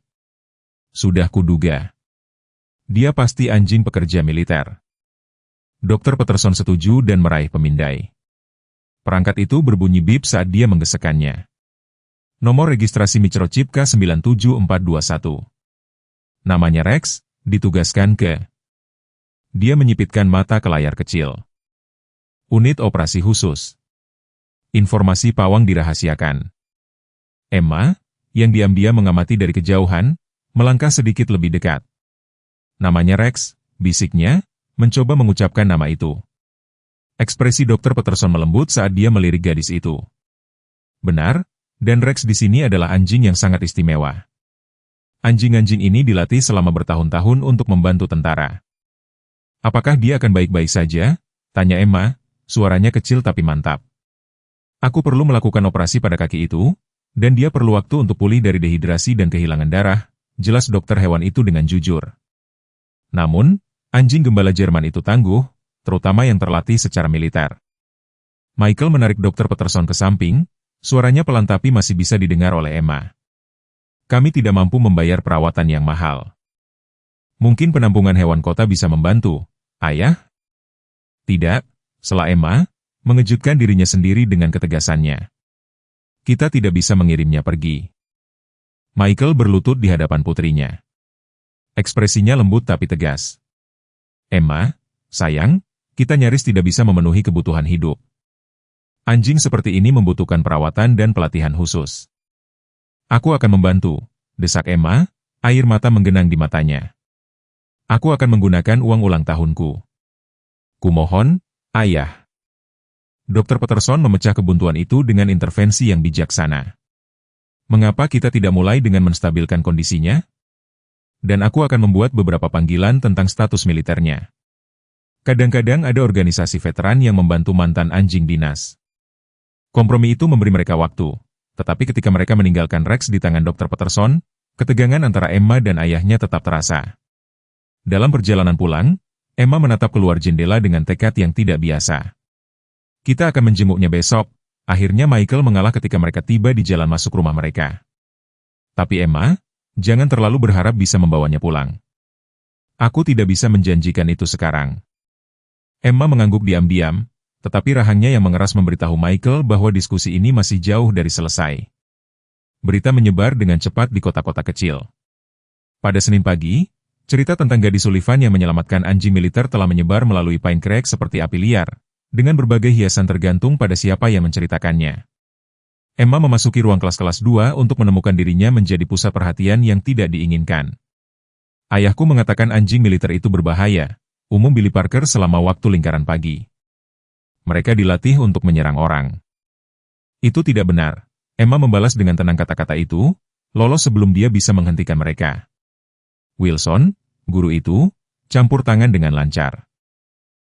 Sudah kuduga. Dia pasti anjing pekerja militer. Dr. Peterson setuju dan meraih pemindai. Perangkat itu berbunyi bip saat dia menggesekannya. Nomor registrasi microchip K97421. Namanya Rex, ditugaskan ke. Dia menyipitkan mata ke layar kecil. Unit operasi khusus. Informasi pawang dirahasiakan. Emma, yang diam-diam mengamati dari kejauhan, melangkah sedikit lebih dekat. Namanya Rex, bisiknya, mencoba mengucapkan nama itu. Ekspresi Dr. Peterson melembut saat dia melirik gadis itu. Benar, dan Rex di sini adalah anjing yang sangat istimewa. Anjing-anjing ini dilatih selama bertahun-tahun untuk membantu tentara. Apakah dia akan baik-baik saja? Tanya Emma, suaranya kecil tapi mantap. Aku perlu melakukan operasi pada kaki itu, dan dia perlu waktu untuk pulih dari dehidrasi dan kehilangan darah, jelas dokter hewan itu dengan jujur. Namun, anjing gembala Jerman itu tangguh, terutama yang terlatih secara militer. Michael menarik Dr. Peterson ke samping, suaranya pelan tapi masih bisa didengar oleh Emma. Kami tidak mampu membayar perawatan yang mahal. Mungkin penampungan hewan kota bisa membantu, ayah? Tidak, sela Emma, mengejutkan dirinya sendiri dengan ketegasannya. Kita tidak bisa mengirimnya pergi. Michael berlutut di hadapan putrinya. Ekspresinya lembut tapi tegas. Emma, sayang, kita nyaris tidak bisa memenuhi kebutuhan hidup. Anjing seperti ini membutuhkan perawatan dan pelatihan khusus. Aku akan membantu, desak Emma, air mata menggenang di matanya. Aku akan menggunakan uang ulang tahunku. Kumohon, ayah. Dr. Peterson memecah kebuntuan itu dengan intervensi yang bijaksana. Mengapa kita tidak mulai dengan menstabilkan kondisinya? Dan aku akan membuat beberapa panggilan tentang status militernya. Kadang-kadang ada organisasi veteran yang membantu mantan anjing dinas. Kompromi itu memberi mereka waktu, tetapi ketika mereka meninggalkan Rex di tangan Dr. Peterson, ketegangan antara Emma dan ayahnya tetap terasa. Dalam perjalanan pulang, Emma menatap keluar jendela dengan tekad yang tidak biasa. Kita akan menjenguknya besok. Akhirnya Michael mengalah ketika mereka tiba di jalan masuk rumah mereka. Tapi Emma, jangan terlalu berharap bisa membawanya pulang. Aku tidak bisa menjanjikan itu sekarang. Emma mengangguk diam-diam, tetapi rahangnya yang mengeras memberitahu Michael bahwa diskusi ini masih jauh dari selesai. Berita menyebar dengan cepat di kota-kota kecil. Pada Senin pagi, Cerita tentang gadis Sullivan yang menyelamatkan anjing militer telah menyebar melalui Pine Creek seperti api liar, dengan berbagai hiasan tergantung pada siapa yang menceritakannya. Emma memasuki ruang kelas 2 untuk menemukan dirinya menjadi pusat perhatian yang tidak diinginkan. Ayahku mengatakan anjing militer itu berbahaya, umum Billy Parker selama waktu lingkaran pagi. Mereka dilatih untuk menyerang orang. Itu tidak benar. Emma membalas dengan tenang kata-kata itu, lolos sebelum dia bisa menghentikan mereka. Wilson, guru itu, campur tangan dengan lancar.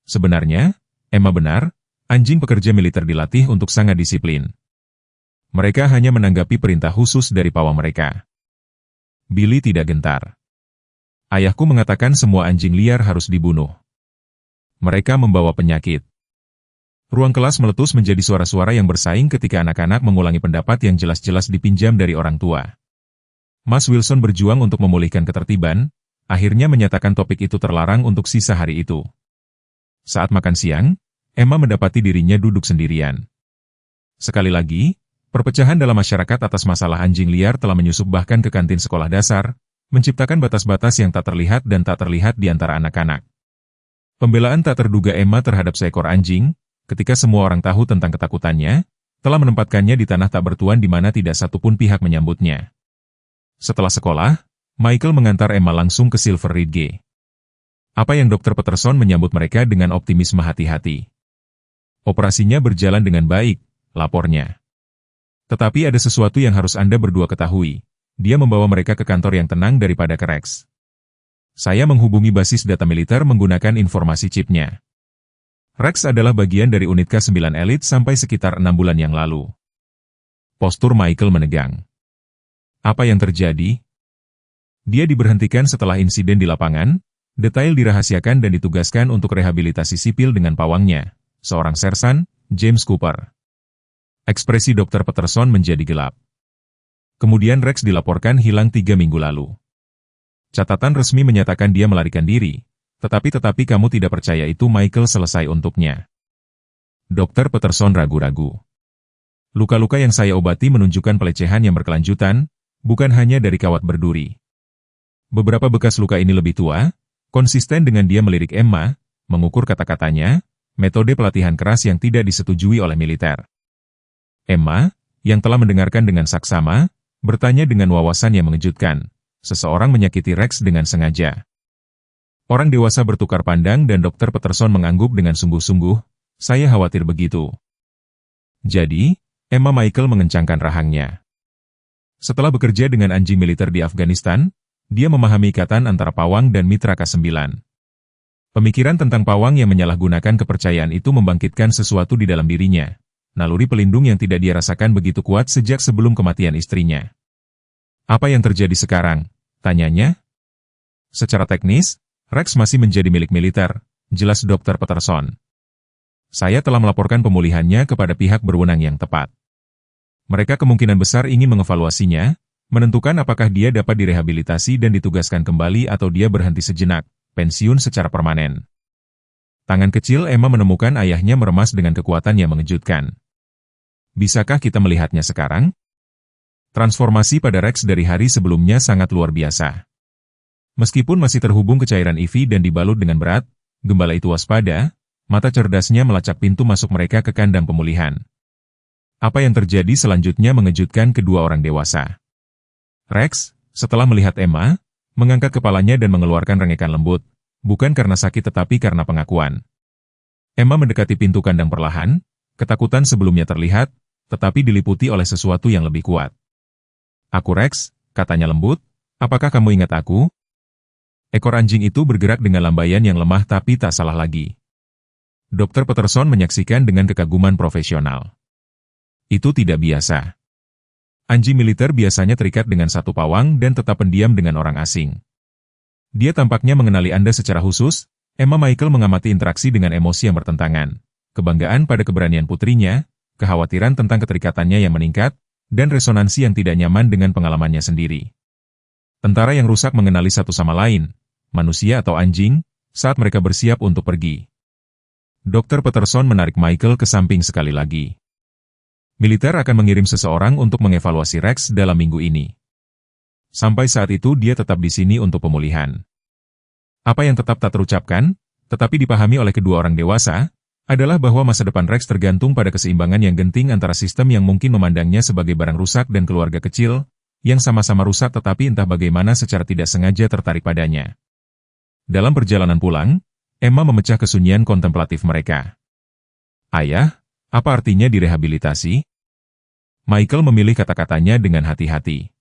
Sebenarnya, Emma benar, anjing pekerja militer dilatih untuk sangat disiplin. Mereka hanya menanggapi perintah khusus dari pawang mereka. Billy tidak gentar. Ayahku mengatakan semua anjing liar harus dibunuh. Mereka membawa penyakit. Ruang kelas meletus menjadi suara-suara yang bersaing ketika anak-anak mengulangi pendapat yang jelas-jelas dipinjam dari orang tua. Mas Wilson berjuang untuk memulihkan ketertiban, akhirnya menyatakan topik itu terlarang untuk sisa hari itu. Saat makan siang, Emma mendapati dirinya duduk sendirian. Sekali lagi, perpecahan dalam masyarakat atas masalah anjing liar telah menyusup bahkan ke kantin sekolah dasar, menciptakan batas-batas yang tak terlihat dan tak terlihat di antara anak-anak. Pembelaan tak terduga Emma terhadap seekor anjing, ketika semua orang tahu tentang ketakutannya, telah menempatkannya di tanah tak bertuan di mana tidak satupun pihak menyambutnya. Setelah sekolah, Michael mengantar Emma langsung ke Silver Ridge. Apa yang Dr. Peterson menyambut mereka dengan optimisme hati-hati. Operasinya berjalan dengan baik, lapornya. Tetapi ada sesuatu yang harus Anda berdua ketahui. Dia membawa mereka ke kantor yang tenang daripada ke Rex. Saya menghubungi basis data militer menggunakan informasi chipnya. Rex adalah bagian dari unit K9 Elite sampai sekitar 6 bulan yang lalu. Postur Michael menegang. Apa yang terjadi? Dia diberhentikan setelah insiden di lapangan, detail dirahasiakan dan ditugaskan untuk rehabilitasi sipil dengan pawangnya, seorang sersan, James Cooper. Ekspresi Dr. Peterson menjadi gelap. Kemudian Rex dilaporkan hilang 3 minggu lalu. Catatan resmi menyatakan dia melarikan diri, tetapi kamu tidak percaya itu Michael selesai untuknya. Dr. Peterson ragu-ragu. Luka-luka yang saya obati menunjukkan pelecehan yang berkelanjutan, bukan hanya dari kawat berduri. Beberapa bekas luka ini lebih tua, konsisten dengan dia melirik Emma, mengukur kata-katanya, metode pelatihan keras yang tidak disetujui oleh militer. Emma, yang telah mendengarkan dengan saksama, bertanya dengan wawasan yang mengejutkan, seseorang menyakiti Rex dengan sengaja. Orang dewasa bertukar pandang dan Dr. Peterson mengangguk dengan sungguh-sungguh, saya khawatir begitu. Jadi, Emma Michael mengencangkan rahangnya. Setelah bekerja dengan anjing militer di Afghanistan, dia memahami ikatan antara pawang dan mitra K9. Pemikiran tentang pawang yang menyalahgunakan kepercayaan itu membangkitkan sesuatu di dalam dirinya, naluri pelindung yang tidak dia rasakan begitu kuat sejak sebelum kematian istrinya. Apa yang terjadi sekarang? Tanyanya. Secara teknis, Rex masih menjadi milik militer, jelas Dr. Peterson. Saya telah melaporkan pemulihannya kepada pihak berwenang yang tepat. Mereka kemungkinan besar ingin mengevaluasinya, menentukan apakah dia dapat direhabilitasi dan ditugaskan kembali atau dia berhenti sejenak, pensiun secara permanen. Tangan kecil Emma menemukan ayahnya meremas dengan kekuatan yang mengejutkan. Bisakah kita melihatnya sekarang? Transformasi pada Rex dari hari sebelumnya sangat luar biasa. Meskipun masih terhubung ke cairan IV dan dibalut dengan berat, gembala itu waspada, mata cerdasnya melacak pintu masuk mereka ke kandang pemulihan. Apa yang terjadi selanjutnya mengejutkan kedua orang dewasa. Rex, setelah melihat Emma, mengangkat kepalanya dan mengeluarkan rengekan lembut, bukan karena sakit tetapi karena pengakuan. Emma mendekati pintu kandang perlahan, ketakutan sebelumnya terlihat, tetapi diliputi oleh sesuatu yang lebih kuat. Aku Rex, katanya lembut, apakah kamu ingat aku? Ekor anjing itu bergerak dengan lambaian yang lemah tapi tak salah lagi. Dr. Peterson menyaksikan dengan kekaguman profesional. Itu tidak biasa. Anjing militer biasanya terikat dengan satu pawang dan tetap pendiam dengan orang asing. Dia tampaknya mengenali Anda secara khusus. Emma Michael mengamati interaksi dengan emosi yang bertentangan, kebanggaan pada keberanian putrinya, kekhawatiran tentang keterikatannya yang meningkat, dan resonansi yang tidak nyaman dengan pengalamannya sendiri. Tentara yang rusak mengenali satu sama lain, manusia atau anjing, saat mereka bersiap untuk pergi. Dr. Peterson menarik Michael ke samping sekali lagi. Militer akan mengirim seseorang untuk mengevaluasi Rex dalam minggu ini. Sampai saat itu dia tetap di sini untuk pemulihan. Apa yang tetap tak terucapkan, tetapi dipahami oleh kedua orang dewasa, adalah bahwa masa depan Rex tergantung pada keseimbangan yang genting antara sistem yang mungkin memandangnya sebagai barang rusak dan keluarga kecil, yang sama-sama rusak tetapi entah bagaimana secara tidak sengaja tertarik padanya. Dalam perjalanan pulang, Emma memecah kesunyian kontemplatif mereka. Ayah, apa artinya direhabilitasi? Michael memilih kata-katanya dengan hati-hati.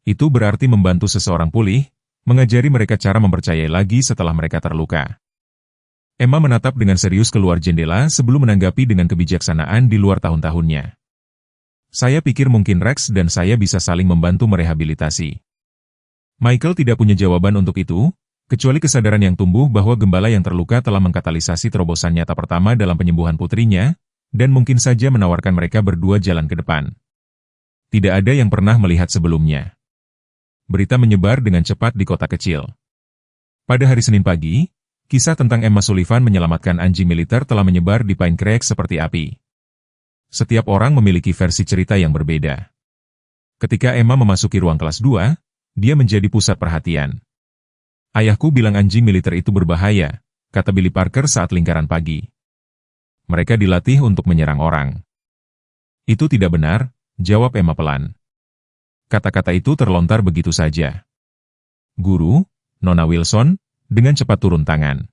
Itu berarti membantu seseorang pulih, mengajari mereka cara mempercayai lagi setelah mereka terluka. Emma menatap dengan serius keluar jendela sebelum menanggapi dengan kebijaksanaan di luar tahun-tahunnya. Saya pikir mungkin Rex dan saya bisa saling membantu merehabilitasi. Michael tidak punya jawaban untuk itu, kecuali kesadaran yang tumbuh bahwa gembala yang terluka telah mengkatalisasi terobosan nyata pertama dalam penyembuhan putrinya, dan mungkin saja menawarkan mereka berdua jalan ke depan. Tidak ada yang pernah melihat sebelumnya. Berita menyebar dengan cepat di kota kecil. Pada hari Senin pagi, kisah tentang Emma Sullivan menyelamatkan anjing militer telah menyebar di Pine Creek seperti api. Setiap orang memiliki versi cerita yang berbeda. Ketika Emma memasuki ruang kelas 2, dia menjadi pusat perhatian. Ayahku bilang anjing militer itu berbahaya, kata Billy Parker saat lingkaran pagi. Mereka dilatih untuk menyerang orang. Itu tidak benar, jawab Emma pelan. Kata-kata itu terlontar begitu saja. Guru, Nona Wilson, dengan cepat turun tangan.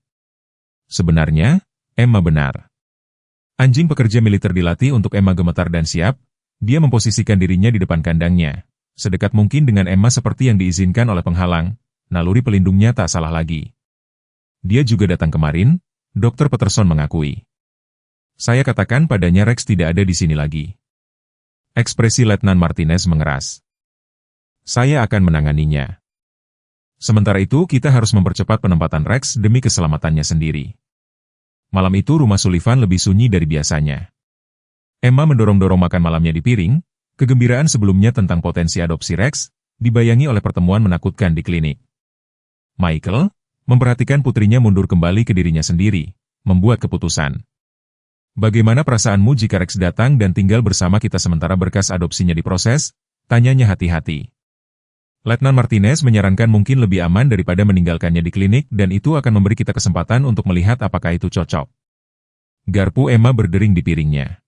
Sebenarnya, Emma benar. Anjing pekerja militer dilatih untuk Emma gemetar dan siap, dia memposisikan dirinya di depan kandangnya, sedekat mungkin dengan Emma seperti yang diizinkan oleh penghalang, naluri pelindungnya tak salah lagi. Dia juga datang kemarin, Dr. Peterson mengakui. Saya katakan padanya Rex tidak ada di sini lagi. Ekspresi Letnan Martinez mengeras. Saya akan menanganinya. Sementara itu kita harus mempercepat penempatan Rex demi keselamatannya sendiri. Malam itu rumah Sullivan lebih sunyi dari biasanya. Emma mendorong-dorong makan malamnya di piring, kegembiraan sebelumnya tentang potensi adopsi Rex, dibayangi oleh pertemuan menakutkan di klinik. Michael, memperhatikan putrinya mundur kembali ke dirinya sendiri, membuat keputusan. Bagaimana perasaanmu jika Rex datang dan tinggal bersama kita sementara berkas adopsinya diproses? Tanyanya hati-hati. Letnan Martinez menyarankan mungkin lebih aman daripada meninggalkannya di klinik dan itu akan memberi kita kesempatan untuk melihat apakah itu cocok. Garpu Emma berdering di piringnya.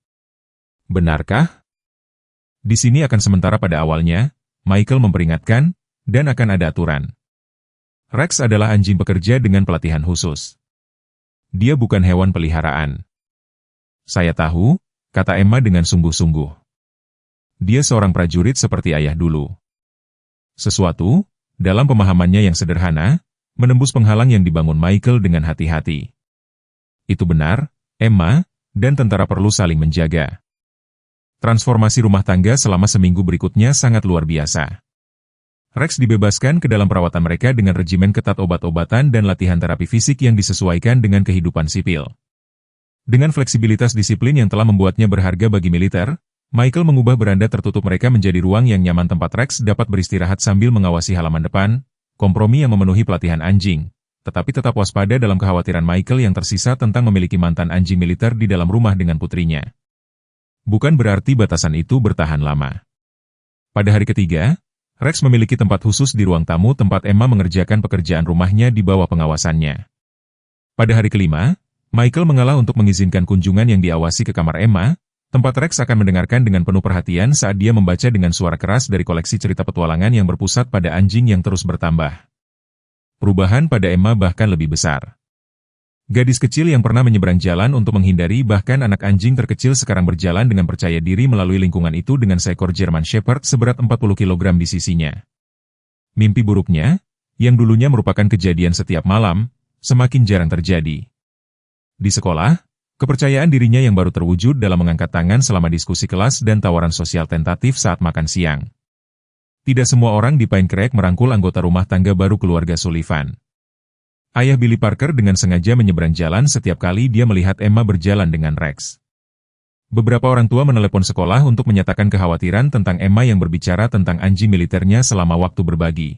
Benarkah? Di sini akan sementara pada awalnya, Michael memperingatkan, dan akan ada aturan. Rex adalah anjing pekerja dengan pelatihan khusus. Dia bukan hewan peliharaan. Saya tahu, kata Emma dengan sungguh-sungguh. Dia seorang prajurit seperti ayah dulu. Sesuatu, dalam pemahamannya yang sederhana, menembus penghalang yang dibangun Michael dengan hati-hati. Itu benar, Emma, dan tentara perlu saling menjaga. Transformasi rumah tangga selama seminggu berikutnya sangat luar biasa. Rex dibebaskan ke dalam perawatan mereka dengan regimen ketat obat-obatan dan latihan terapi fisik yang disesuaikan dengan kehidupan sipil. Dengan fleksibilitas disiplin yang telah membuatnya berharga bagi militer, Michael mengubah beranda tertutup mereka menjadi ruang yang nyaman tempat Rex dapat beristirahat sambil mengawasi halaman depan, kompromi yang memenuhi pelatihan anjing, tetapi tetap waspada dalam kekhawatiran Michael yang tersisa tentang memiliki mantan anjing militer di dalam rumah dengan putrinya. Bukan berarti batasan itu bertahan lama. Pada hari ketiga, Rex memiliki tempat khusus di ruang tamu tempat Emma mengerjakan pekerjaan rumahnya di bawah pengawasannya. Pada hari kelima, Michael mengalah untuk mengizinkan kunjungan yang diawasi ke kamar Emma, tempat Rex akan mendengarkan dengan penuh perhatian saat dia membaca dengan suara keras dari koleksi cerita petualangan yang berpusat pada anjing yang terus bertambah. Perubahan pada Emma bahkan lebih besar. Gadis kecil yang pernah menyeberang jalan untuk menghindari bahkan anak anjing terkecil sekarang berjalan dengan percaya diri melalui lingkungan itu dengan seekor German Shepherd seberat 40 kg di sisinya. Mimpi buruknya, yang dulunya merupakan kejadian setiap malam, semakin jarang terjadi. Di sekolah, kepercayaan dirinya yang baru terwujud dalam mengangkat tangan selama diskusi kelas dan tawaran sosial tentatif saat makan siang. Tidak semua orang di Pine Creek merangkul anggota rumah tangga baru keluarga Sullivan. Ayah Billy Parker dengan sengaja menyeberang jalan setiap kali dia melihat Emma berjalan dengan Rex. Beberapa orang tua menelepon sekolah untuk menyatakan kekhawatiran tentang Emma yang berbicara tentang anjing militernya selama waktu berbagi.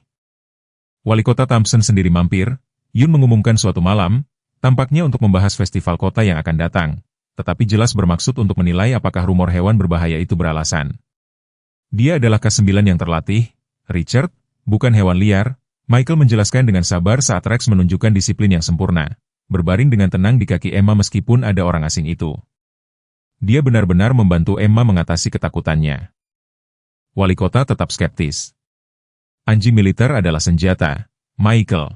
Wali kota Thompson sendiri mampir, Yun mengumumkan suatu malam, tampaknya untuk membahas festival kota yang akan datang, tetapi jelas bermaksud untuk menilai apakah rumor hewan berbahaya itu beralasan. Dia adalah K9 yang terlatih, Richard, bukan hewan liar, Michael menjelaskan dengan sabar saat Rex menunjukkan disiplin yang sempurna, berbaring dengan tenang di kaki Emma meskipun ada orang asing itu. Dia benar-benar membantu Emma mengatasi ketakutannya. Wali kota tetap skeptis. Anjing militer adalah senjata, Michael.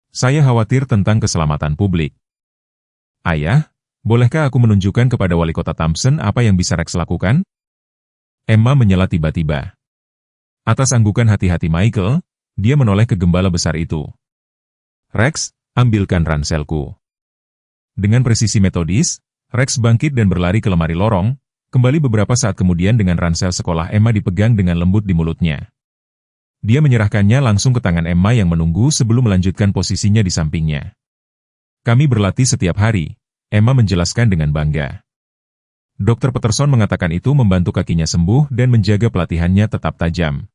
Saya khawatir tentang keselamatan publik. Ayah, bolehkah aku menunjukkan kepada wali kota Thompson apa yang bisa Rex lakukan? Emma menyela tiba-tiba. Atas anggukan hati-hati Michael, dia menoleh ke gembala besar itu. Rex, ambilkan ranselku. Dengan presisi metodis, Rex bangkit dan berlari ke lemari lorong, kembali beberapa saat kemudian dengan ransel sekolah Emma dipegang dengan lembut di mulutnya. Dia menyerahkannya langsung ke tangan Emma yang menunggu sebelum melanjutkan posisinya di sampingnya. Kami berlatih setiap hari, Emma menjelaskan dengan bangga. Dr. Peterson mengatakan itu membantu kakinya sembuh dan menjaga pelatihannya tetap tajam.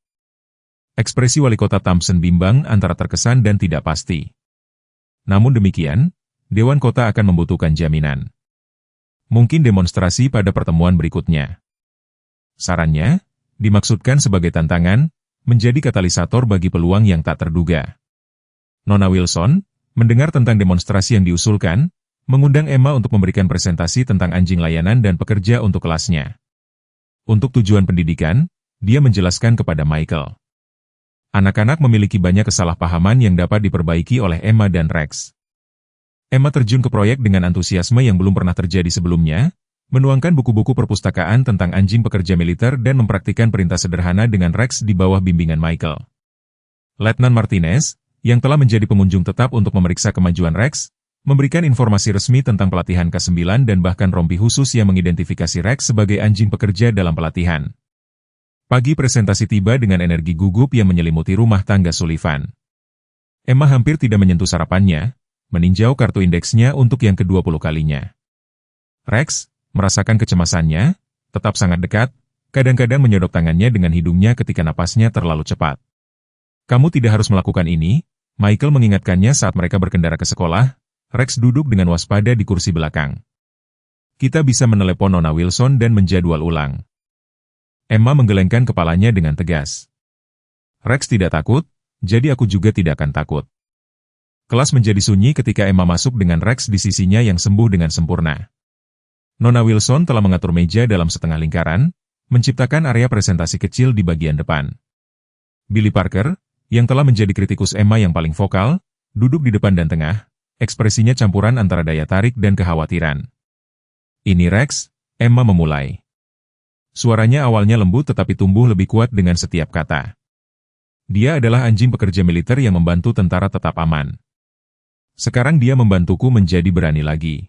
Ekspresi wali kota Thompson bimbang antara terkesan dan tidak pasti. Namun demikian, Dewan Kota akan membutuhkan jaminan. Mungkin demonstrasi pada pertemuan berikutnya. Sarannya, dimaksudkan sebagai tantangan, menjadi katalisator bagi peluang yang tak terduga. Nona Wilson, mendengar tentang demonstrasi yang diusulkan, mengundang Emma untuk memberikan presentasi tentang anjing layanan dan pekerja untuk kelasnya. Untuk tujuan pendidikan, dia menjelaskan kepada Michael. Anak-anak memiliki banyak kesalahpahaman yang dapat diperbaiki oleh Emma dan Rex. Emma terjun ke proyek dengan antusiasme yang belum pernah terjadi sebelumnya, menuangkan buku-buku perpustakaan tentang anjing pekerja militer dan mempraktikkan perintah sederhana dengan Rex di bawah bimbingan Michael. Letnan Martinez, yang telah menjadi pengunjung tetap untuk memeriksa kemajuan Rex, memberikan informasi resmi tentang pelatihan K9 dan bahkan rompi khusus yang mengidentifikasi Rex sebagai anjing pekerja dalam pelatihan. Pagi presentasi tiba dengan energi gugup yang menyelimuti rumah tangga Sullivan. Emma hampir tidak menyentuh sarapannya, meninjau kartu indeksnya untuk yang ke-20 kalinya. Rex, merasakan kecemasannya, tetap sangat dekat, kadang-kadang menyodok tangannya dengan hidungnya ketika napasnya terlalu cepat. Kamu tidak harus melakukan ini, Michael mengingatkannya saat mereka berkendara ke sekolah. Rex duduk dengan waspada di kursi belakang. Kita bisa menelepon Nona Wilson dan menjadwal ulang. Emma menggelengkan kepalanya dengan tegas. Rex tidak takut, jadi aku juga tidak akan takut. Kelas menjadi sunyi ketika Emma masuk dengan Rex di sisinya yang sembuh dengan sempurna. Nona Wilson telah mengatur meja dalam setengah lingkaran, menciptakan area presentasi kecil di bagian depan. Billy Parker, yang telah menjadi kritikus Emma yang paling vokal, duduk di depan dan tengah, ekspresinya campuran antara daya tarik dan kekhawatiran. Ini Rex, Emma memulai. Suaranya awalnya lembut tetapi tumbuh lebih kuat dengan setiap kata. Dia adalah anjing pekerja militer yang membantu tentara tetap aman. Sekarang dia membantuku menjadi berani lagi.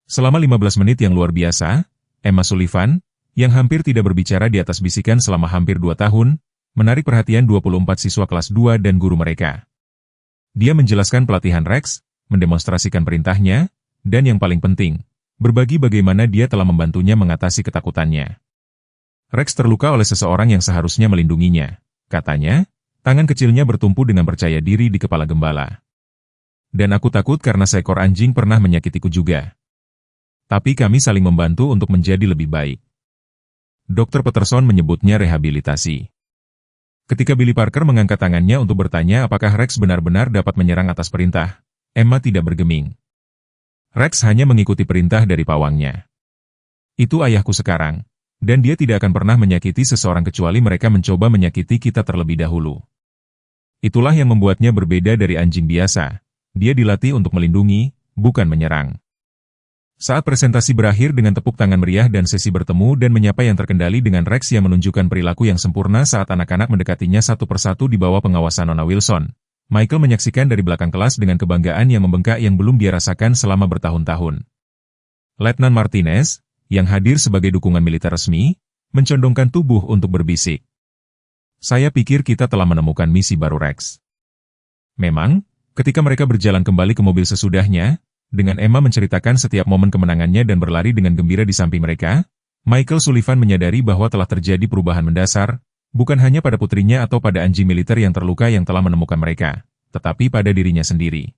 Selama 15 menit yang luar biasa, Emma Sullivan, yang hampir tidak berbicara di atas bisikan selama hampir 2 tahun, menarik perhatian 24 siswa kelas 2 dan guru mereka. Dia menjelaskan pelatihan Rex, mendemonstrasikan perintahnya, dan yang paling penting, berbagi bagaimana dia telah membantunya mengatasi ketakutannya. Rex terluka oleh seseorang yang seharusnya melindunginya, katanya, tangan kecilnya bertumpu dengan percaya diri di kepala gembala. Dan aku takut karena seekor anjing pernah menyakitiku juga. Tapi kami saling membantu untuk menjadi lebih baik. Dr. Peterson menyebutnya rehabilitasi. Ketika Billy Parker mengangkat tangannya untuk bertanya apakah Rex benar-benar dapat menyerang atas perintah, Emma tidak bergeming. Rex hanya mengikuti perintah dari pawangnya. Itu ayahku sekarang, dan dia tidak akan pernah menyakiti seseorang kecuali mereka mencoba menyakiti kita terlebih dahulu. Itulah yang membuatnya berbeda dari anjing biasa. Dia dilatih untuk melindungi, bukan menyerang. Saat presentasi berakhir dengan tepuk tangan meriah dan sesi bertemu dan menyapa yang terkendali dengan Rex yang menunjukkan perilaku yang sempurna saat anak-anak mendekatinya satu persatu di bawah pengawasan Nona Wilson, Michael menyaksikan dari belakang kelas dengan kebanggaan yang membengkak yang belum dia rasakan selama bertahun-tahun. Letnan Martinez, yang hadir sebagai dukungan militer resmi, mencondongkan tubuh untuk berbisik. Saya pikir kita telah menemukan misi baru Rex. Memang, ketika mereka berjalan kembali ke mobil sesudahnya, dengan Emma menceritakan setiap momen kemenangannya dan berlari dengan gembira di samping mereka, Michael Sullivan menyadari bahwa telah terjadi perubahan mendasar, bukan hanya pada putrinya atau pada anjing militer yang terluka yang telah menemukan mereka, tetapi pada dirinya sendiri.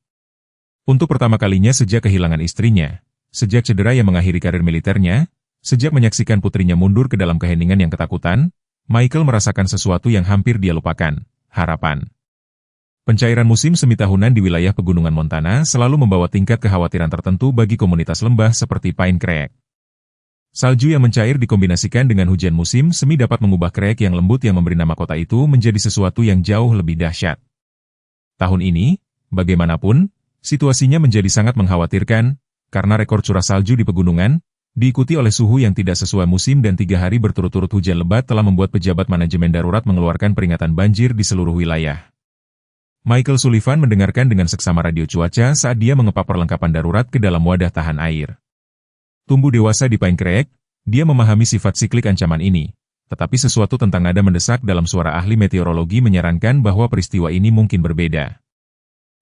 Untuk pertama kalinya sejak kehilangan istrinya, sejak cedera yang mengakhiri karir militernya, sejak menyaksikan putrinya mundur ke dalam keheningan yang ketakutan, Michael merasakan sesuatu yang hampir dia lupakan, harapan. Pencairan musim semi tahunan di wilayah pegunungan Montana selalu membawa tingkat kekhawatiran tertentu bagi komunitas lembah seperti Pine Creek. Salju yang mencair dikombinasikan dengan hujan musim semi dapat mengubah Creek yang lembut yang memberi nama kota itu menjadi sesuatu yang jauh lebih dahsyat. Tahun ini, bagaimanapun, situasinya menjadi sangat mengkhawatirkan, karena rekor curah salju di pegunungan, diikuti oleh suhu yang tidak sesuai musim dan 3 hari berturut-turut hujan lebat telah membuat pejabat manajemen darurat mengeluarkan peringatan banjir di seluruh wilayah. Michael Sullivan mendengarkan dengan seksama radio cuaca saat dia mengepap perlengkapan darurat ke dalam wadah tahan air. Tumbuh dewasa di Pine Creek, dia memahami sifat siklik ancaman ini, tetapi sesuatu tentang nada mendesak dalam suara ahli meteorologi menyarankan bahwa peristiwa ini mungkin berbeda.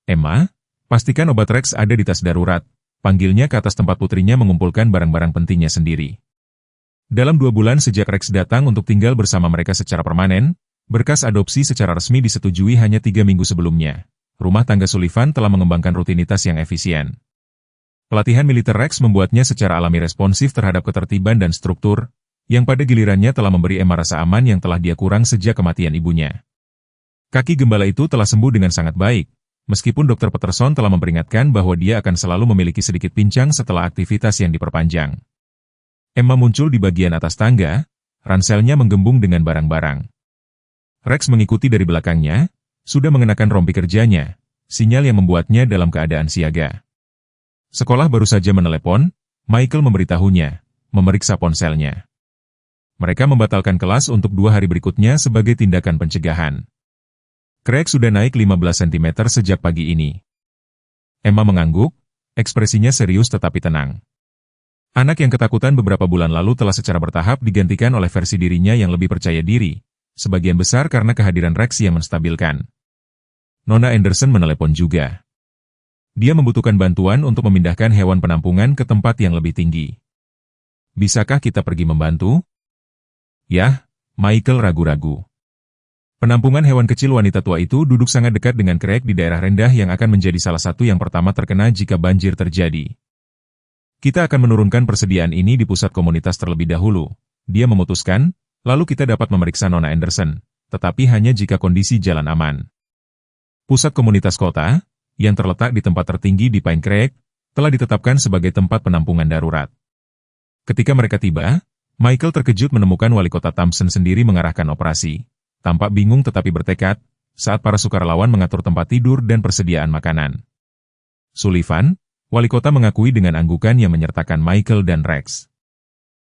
Emma, pastikan obat Rex ada di tas darurat, panggilnya ke atas tempat putrinya mengumpulkan barang-barang pentingnya sendiri. Dalam 2 bulan sejak Rex datang untuk tinggal bersama mereka secara permanen, berkas adopsi secara resmi disetujui hanya 3 minggu sebelumnya. Rumah tangga Sullivan telah mengembangkan rutinitas yang efisien. Pelatihan militer Rex membuatnya secara alami responsif terhadap ketertiban dan struktur, yang pada gilirannya telah memberi Emma rasa aman yang telah dia kurang sejak kematian ibunya. Kaki gembala itu telah sembuh dengan sangat baik, meskipun Dr. Peterson telah memperingatkan bahwa dia akan selalu memiliki sedikit pincang setelah aktivitas yang diperpanjang. Emma muncul di bagian atas tangga, ranselnya menggembung dengan barang-barang. Rex mengikuti dari belakangnya, sudah mengenakan rompi kerjanya, sinyal yang membuatnya dalam keadaan siaga. Sekolah baru saja menelepon, Michael memberitahunya, memeriksa ponselnya. Mereka membatalkan kelas untuk 2 hari berikutnya sebagai tindakan pencegahan. Craig sudah naik 15 cm sejak pagi ini. Emma mengangguk, ekspresinya serius tetapi tenang. Anak yang ketakutan beberapa bulan lalu telah secara bertahap digantikan oleh versi dirinya yang lebih percaya diri, sebagian besar karena kehadiran Rex yang menstabilkan. Nona Anderson menelepon juga. Dia membutuhkan bantuan untuk memindahkan hewan penampungan ke tempat yang lebih tinggi. Bisakah kita pergi membantu? Yah, Michael ragu-ragu. Penampungan hewan kecil wanita tua itu duduk sangat dekat dengan Craig di daerah rendah yang akan menjadi salah satu yang pertama terkena jika banjir terjadi. Kita akan menurunkan persediaan ini di pusat komunitas terlebih dahulu, dia memutuskan. Lalu kita dapat memeriksa Nona Anderson, tetapi hanya jika kondisi jalan aman. Pusat komunitas kota, yang terletak di tempat tertinggi di Pine Creek, telah ditetapkan sebagai tempat penampungan darurat. Ketika mereka tiba, Michael terkejut menemukan wali kota Thompson sendiri mengarahkan operasi. Tampak bingung tetapi bertekad, saat para sukarelawan mengatur tempat tidur dan persediaan makanan. Sullivan, wali kota mengakui dengan anggukan yang menyertakan Michael dan Rex.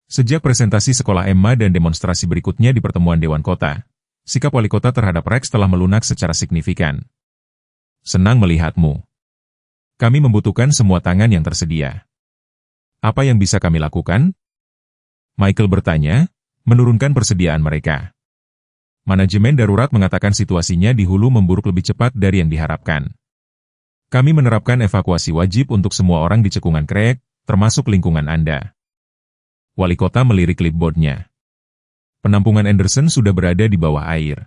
Sejak presentasi sekolah Emma dan demonstrasi berikutnya di pertemuan Dewan Kota, sikap wali kota terhadap Rex telah melunak secara signifikan. Senang melihatmu. Kami membutuhkan semua tangan yang tersedia. Apa yang bisa kami lakukan? Michael bertanya, menurunkan persediaan mereka. Manajemen darurat mengatakan situasinya di hulu memburuk lebih cepat dari yang diharapkan. Kami menerapkan evakuasi wajib untuk semua orang di cekungan Creek, termasuk lingkungan Anda. Wali kota melirik clipboardnya. Penampungan Anderson sudah berada di bawah air.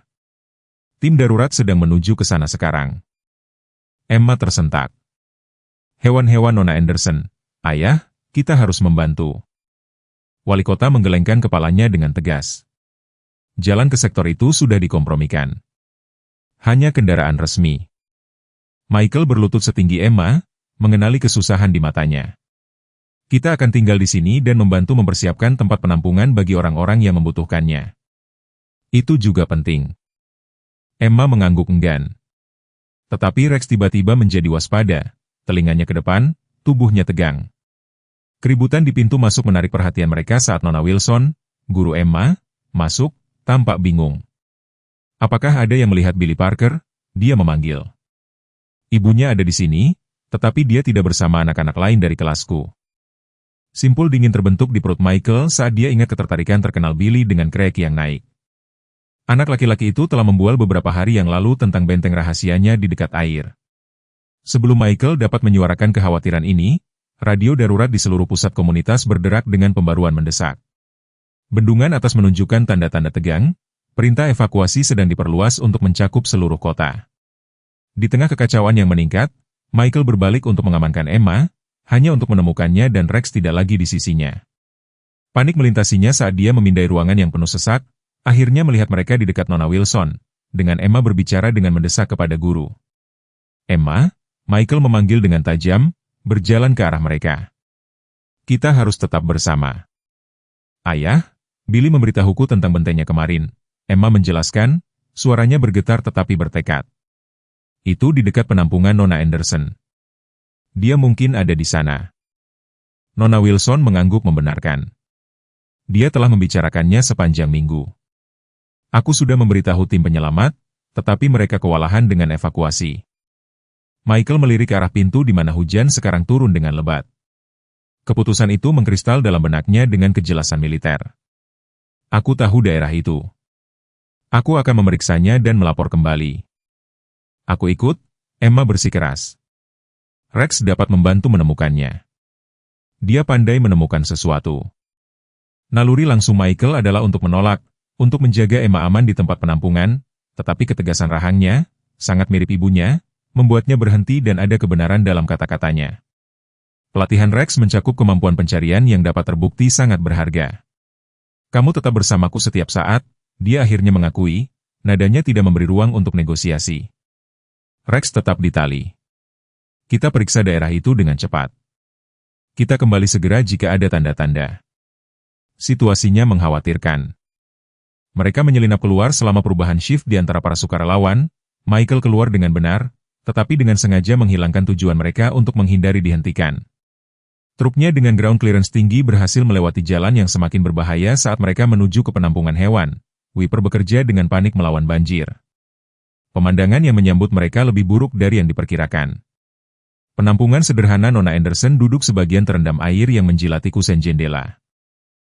Tim darurat sedang menuju ke sana sekarang. Emma tersentak. Hewan-hewan Nona Anderson, ayah, kita harus membantu. Wali kota menggelengkan kepalanya dengan tegas. Jalan ke sektor itu sudah dikompromikan. Hanya kendaraan resmi. Michael berlutut setinggi Emma, mengenali kesusahan di matanya. Kita akan tinggal di sini dan membantu mempersiapkan tempat penampungan bagi orang-orang yang membutuhkannya. Itu juga penting. Emma mengangguk enggan. Tetapi Rex tiba-tiba menjadi waspada, telinganya ke depan, tubuhnya tegang. Keributan di pintu masuk menarik perhatian mereka saat Nona Wilson, guru Emma, masuk, tampak bingung. Apakah ada yang melihat Billy Parker? Dia memanggil. Ibunya ada di sini, tetapi dia tidak bersama anak-anak lain dari kelasku. Simpul dingin terbentuk di perut Michael saat dia ingat ketertarikan terkenal Billy dengan Craig yang naik. Anak laki-laki itu telah membual beberapa hari yang lalu tentang benteng rahasianya di dekat air. Sebelum Michael dapat menyuarakan kekhawatiran ini, radio darurat di seluruh pusat komunitas berderak dengan pembaruan mendesak. Bendungan atas menunjukkan tanda-tanda tegang, perintah evakuasi sedang diperluas untuk mencakup seluruh kota. Di tengah kekacauan yang meningkat, Michael berbalik untuk mengamankan Emma, hanya untuk menemukannya dan Rex tidak lagi di sisinya. Panik melintasinya saat dia memindai ruangan yang penuh sesak, akhirnya melihat mereka di dekat Nona Wilson, dengan Emma berbicara dengan mendesak kepada guru. Emma, Michael memanggil dengan tajam, berjalan ke arah mereka. Kita harus tetap bersama. Ayah, Billy memberitahuku tentang bentengnya kemarin. Emma menjelaskan, suaranya bergetar tetapi bertekad. Itu di dekat penampungan Nona Anderson. Dia mungkin ada di sana. Nona Wilson mengangguk membenarkan. Dia telah membicarakannya sepanjang minggu. Aku sudah memberitahu tim penyelamat, tetapi mereka kewalahan dengan evakuasi. Michael melirik ke arah pintu di mana hujan sekarang turun dengan lebat. Keputusan itu mengkristal dalam benaknya dengan kejelasan militer. Aku tahu daerah itu. Aku akan memeriksanya dan melapor kembali. Aku ikut, Emma bersikeras. Rex dapat membantu menemukannya. Dia pandai menemukan sesuatu. Naluri langsung Michael adalah untuk menolak, untuk menjaga Emma aman di tempat penampungan, tetapi ketegasan rahangnya, sangat mirip ibunya, membuatnya berhenti dan ada kebenaran dalam kata-katanya. Pelatihan Rex mencakup kemampuan pencarian yang dapat terbukti sangat berharga. Kamu tetap bersamaku setiap saat, dia akhirnya mengakui, nadanya tidak memberi ruang untuk negosiasi. Rex tetap di tali. Kita periksa daerah itu dengan cepat. Kita kembali segera jika ada tanda-tanda. Situasinya mengkhawatirkan. Mereka menyelinap keluar selama perubahan shift di antara para sukarelawan. Michael keluar dengan benar, tetapi dengan sengaja menghilangkan tujuan mereka untuk menghindari dihentikan. Truknya dengan ground clearance tinggi berhasil melewati jalan yang semakin berbahaya saat mereka menuju ke penampungan hewan. Wiper bekerja dengan panik melawan banjir. Pemandangan yang menyambut mereka lebih buruk dari yang diperkirakan. Penampungan sederhana Nona Anderson duduk sebagian terendam air yang menjilati kusen jendela.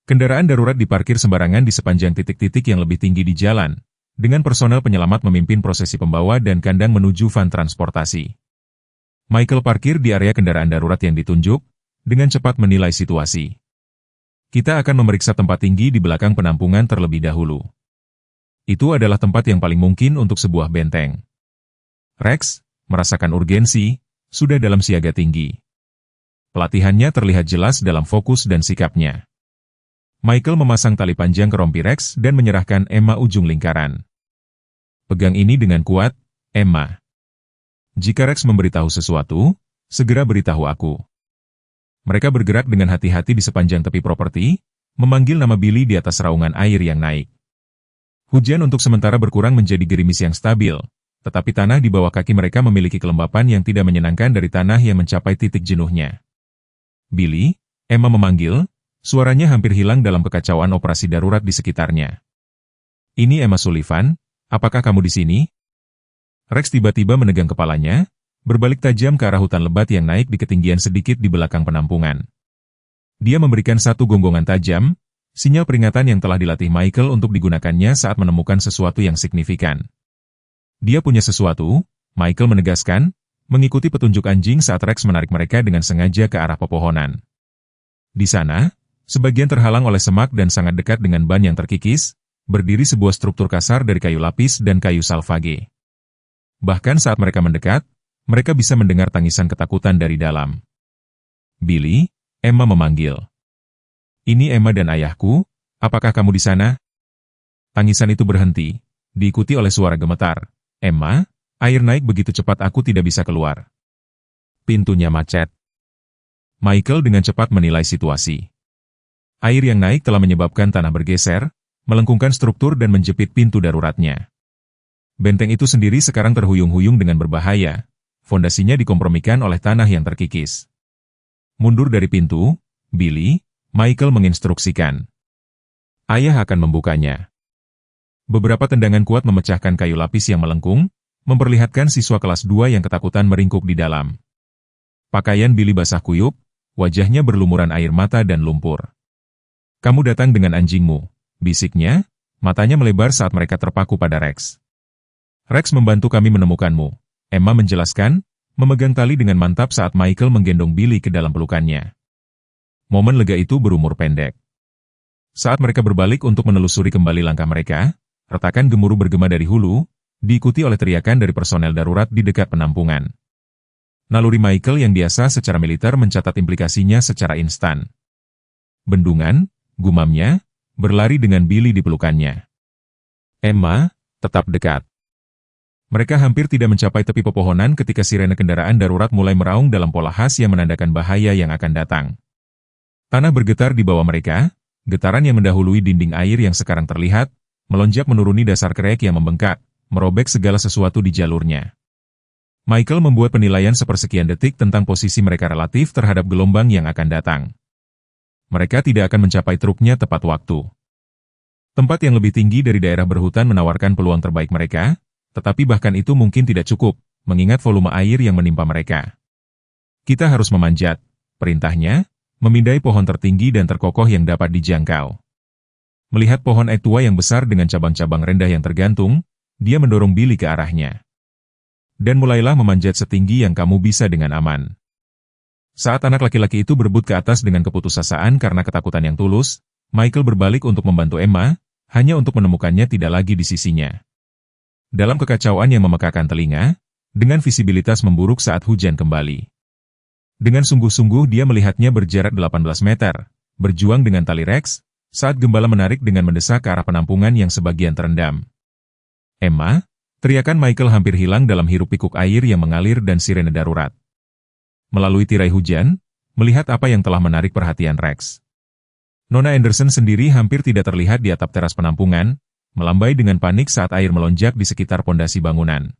Kendaraan darurat diparkir sembarangan di sepanjang titik-titik yang lebih tinggi di jalan, dengan personel penyelamat memimpin prosesi pembawa dan kandang menuju van transportasi. Michael parkir di area kendaraan darurat yang ditunjuk, dengan cepat menilai situasi. Kita akan memeriksa tempat tinggi di belakang penampungan terlebih dahulu. Itu adalah tempat yang paling mungkin untuk sebuah benteng. Rex, merasakan urgensi, sudah dalam siaga tinggi. Pelatihannya terlihat jelas dalam fokus dan sikapnya. Michael memasang tali panjang ke rompi Rex dan menyerahkan Emma ujung lingkaran. Pegang ini dengan kuat, Emma. Jika Rex memberitahu sesuatu, segera beritahu aku. Mereka bergerak dengan hati-hati di sepanjang tepi properti, memanggil nama Billy di atas raungan air yang naik. Hujan untuk sementara berkurang menjadi gerimis yang stabil, tetapi tanah di bawah kaki mereka memiliki kelembapan yang tidak menyenangkan dari tanah yang mencapai titik jenuhnya. Billy, Emma memanggil, suaranya hampir hilang dalam kekacauan operasi darurat di sekitarnya. Ini Emma Sullivan, apakah kamu di sini? Rex tiba-tiba menegang kepalanya, berbalik tajam ke arah hutan lebat yang naik di ketinggian sedikit di belakang penampungan. Dia memberikan satu gonggongan tajam, sinyal peringatan yang telah dilatih Michael untuk digunakannya saat menemukan sesuatu yang signifikan. Dia punya sesuatu, Michael menegaskan, mengikuti petunjuk anjing saat Rex menarik mereka dengan sengaja ke arah pepohonan. Di sana, sebagian terhalang oleh semak dan sangat dekat dengan ban yang terkikis, berdiri sebuah struktur kasar dari kayu lapis dan kayu salvage. Bahkan saat mereka mendekat, mereka bisa mendengar tangisan ketakutan dari dalam. Billy, Emma memanggil. Ini Emma dan ayahku, apakah kamu di sana? Tangisan itu berhenti, diikuti oleh suara gemetar. Emma, air naik begitu cepat aku tidak bisa keluar. Pintunya macet. Michael dengan cepat menilai situasi. Air yang naik telah menyebabkan tanah bergeser, melengkungkan struktur dan menjepit pintu daruratnya. Benteng itu sendiri sekarang terhuyung-huyung dengan berbahaya. Fondasinya dikompromikan oleh tanah yang terkikis. Mundur dari pintu, Billy, Michael menginstruksikan. Ayah akan membukanya. Beberapa tendangan kuat memecahkan kayu lapis yang melengkung, memperlihatkan siswa kelas 2 yang ketakutan meringkuk di dalam. Pakaian Billy basah kuyup, wajahnya berlumuran air mata dan lumpur. Kamu datang dengan anjingmu, bisiknya, matanya melebar saat mereka terpaku pada Rex. Rex membantu kami menemukanmu. Emma menjelaskan, memegang tali dengan mantap saat Michael menggendong Billy ke dalam pelukannya. Momen lega itu berumur pendek. Saat mereka berbalik untuk menelusuri kembali langkah mereka, retakan gemuruh bergema dari hulu, diikuti oleh teriakan dari personel darurat di dekat penampungan. Naluri Michael yang biasa secara militer mencatat implikasinya secara instan. Bendungan, gumamnya, berlari dengan Billy di pelukannya. Emma, tetap dekat. Mereka hampir tidak mencapai tepi pepohonan ketika sirene kendaraan darurat mulai meraung dalam pola khas yang menandakan bahaya yang akan datang. Tanah bergetar di bawah mereka, getaran yang mendahului dinding air yang sekarang terlihat, melonjak menuruni dasar kerek yang membengkak, merobek segala sesuatu di jalurnya. Michael membuat penilaian sepersekian detik tentang posisi mereka relatif terhadap gelombang yang akan datang. Mereka tidak akan mencapai truknya tepat waktu. Tempat yang lebih tinggi dari daerah berhutan menawarkan peluang terbaik mereka, tetapi bahkan itu mungkin tidak cukup, mengingat volume air yang menimpa mereka. Kita harus memanjat, perintahnya, memindai pohon tertinggi dan terkokoh yang dapat dijangkau. Melihat pohon ek tua yang besar dengan cabang-cabang rendah yang tergantung, dia mendorong Billy ke arahnya. Dan mulailah memanjat setinggi yang kamu bisa dengan aman. Saat anak laki-laki itu berebut ke atas dengan keputusasaan karena ketakutan yang tulus, Michael berbalik untuk membantu Emma, hanya untuk menemukannya tidak lagi di sisinya. Dalam kekacauan yang memekakan telinga, dengan visibilitas memburuk saat hujan kembali. Dengan sungguh-sungguh dia melihatnya berjarak 18 meter, berjuang dengan tali Rex, saat gembala menarik dengan mendesak ke arah penampungan yang sebagian terendam. Emma, teriakan Michael hampir hilang dalam hiruk-pikuk air yang mengalir dan sirene darurat. Melalui tirai hujan, melihat apa yang telah menarik perhatian Rex. Nona Anderson sendiri hampir tidak terlihat di atap teras penampungan, melambai dengan panik saat air melonjak di sekitar pondasi bangunan.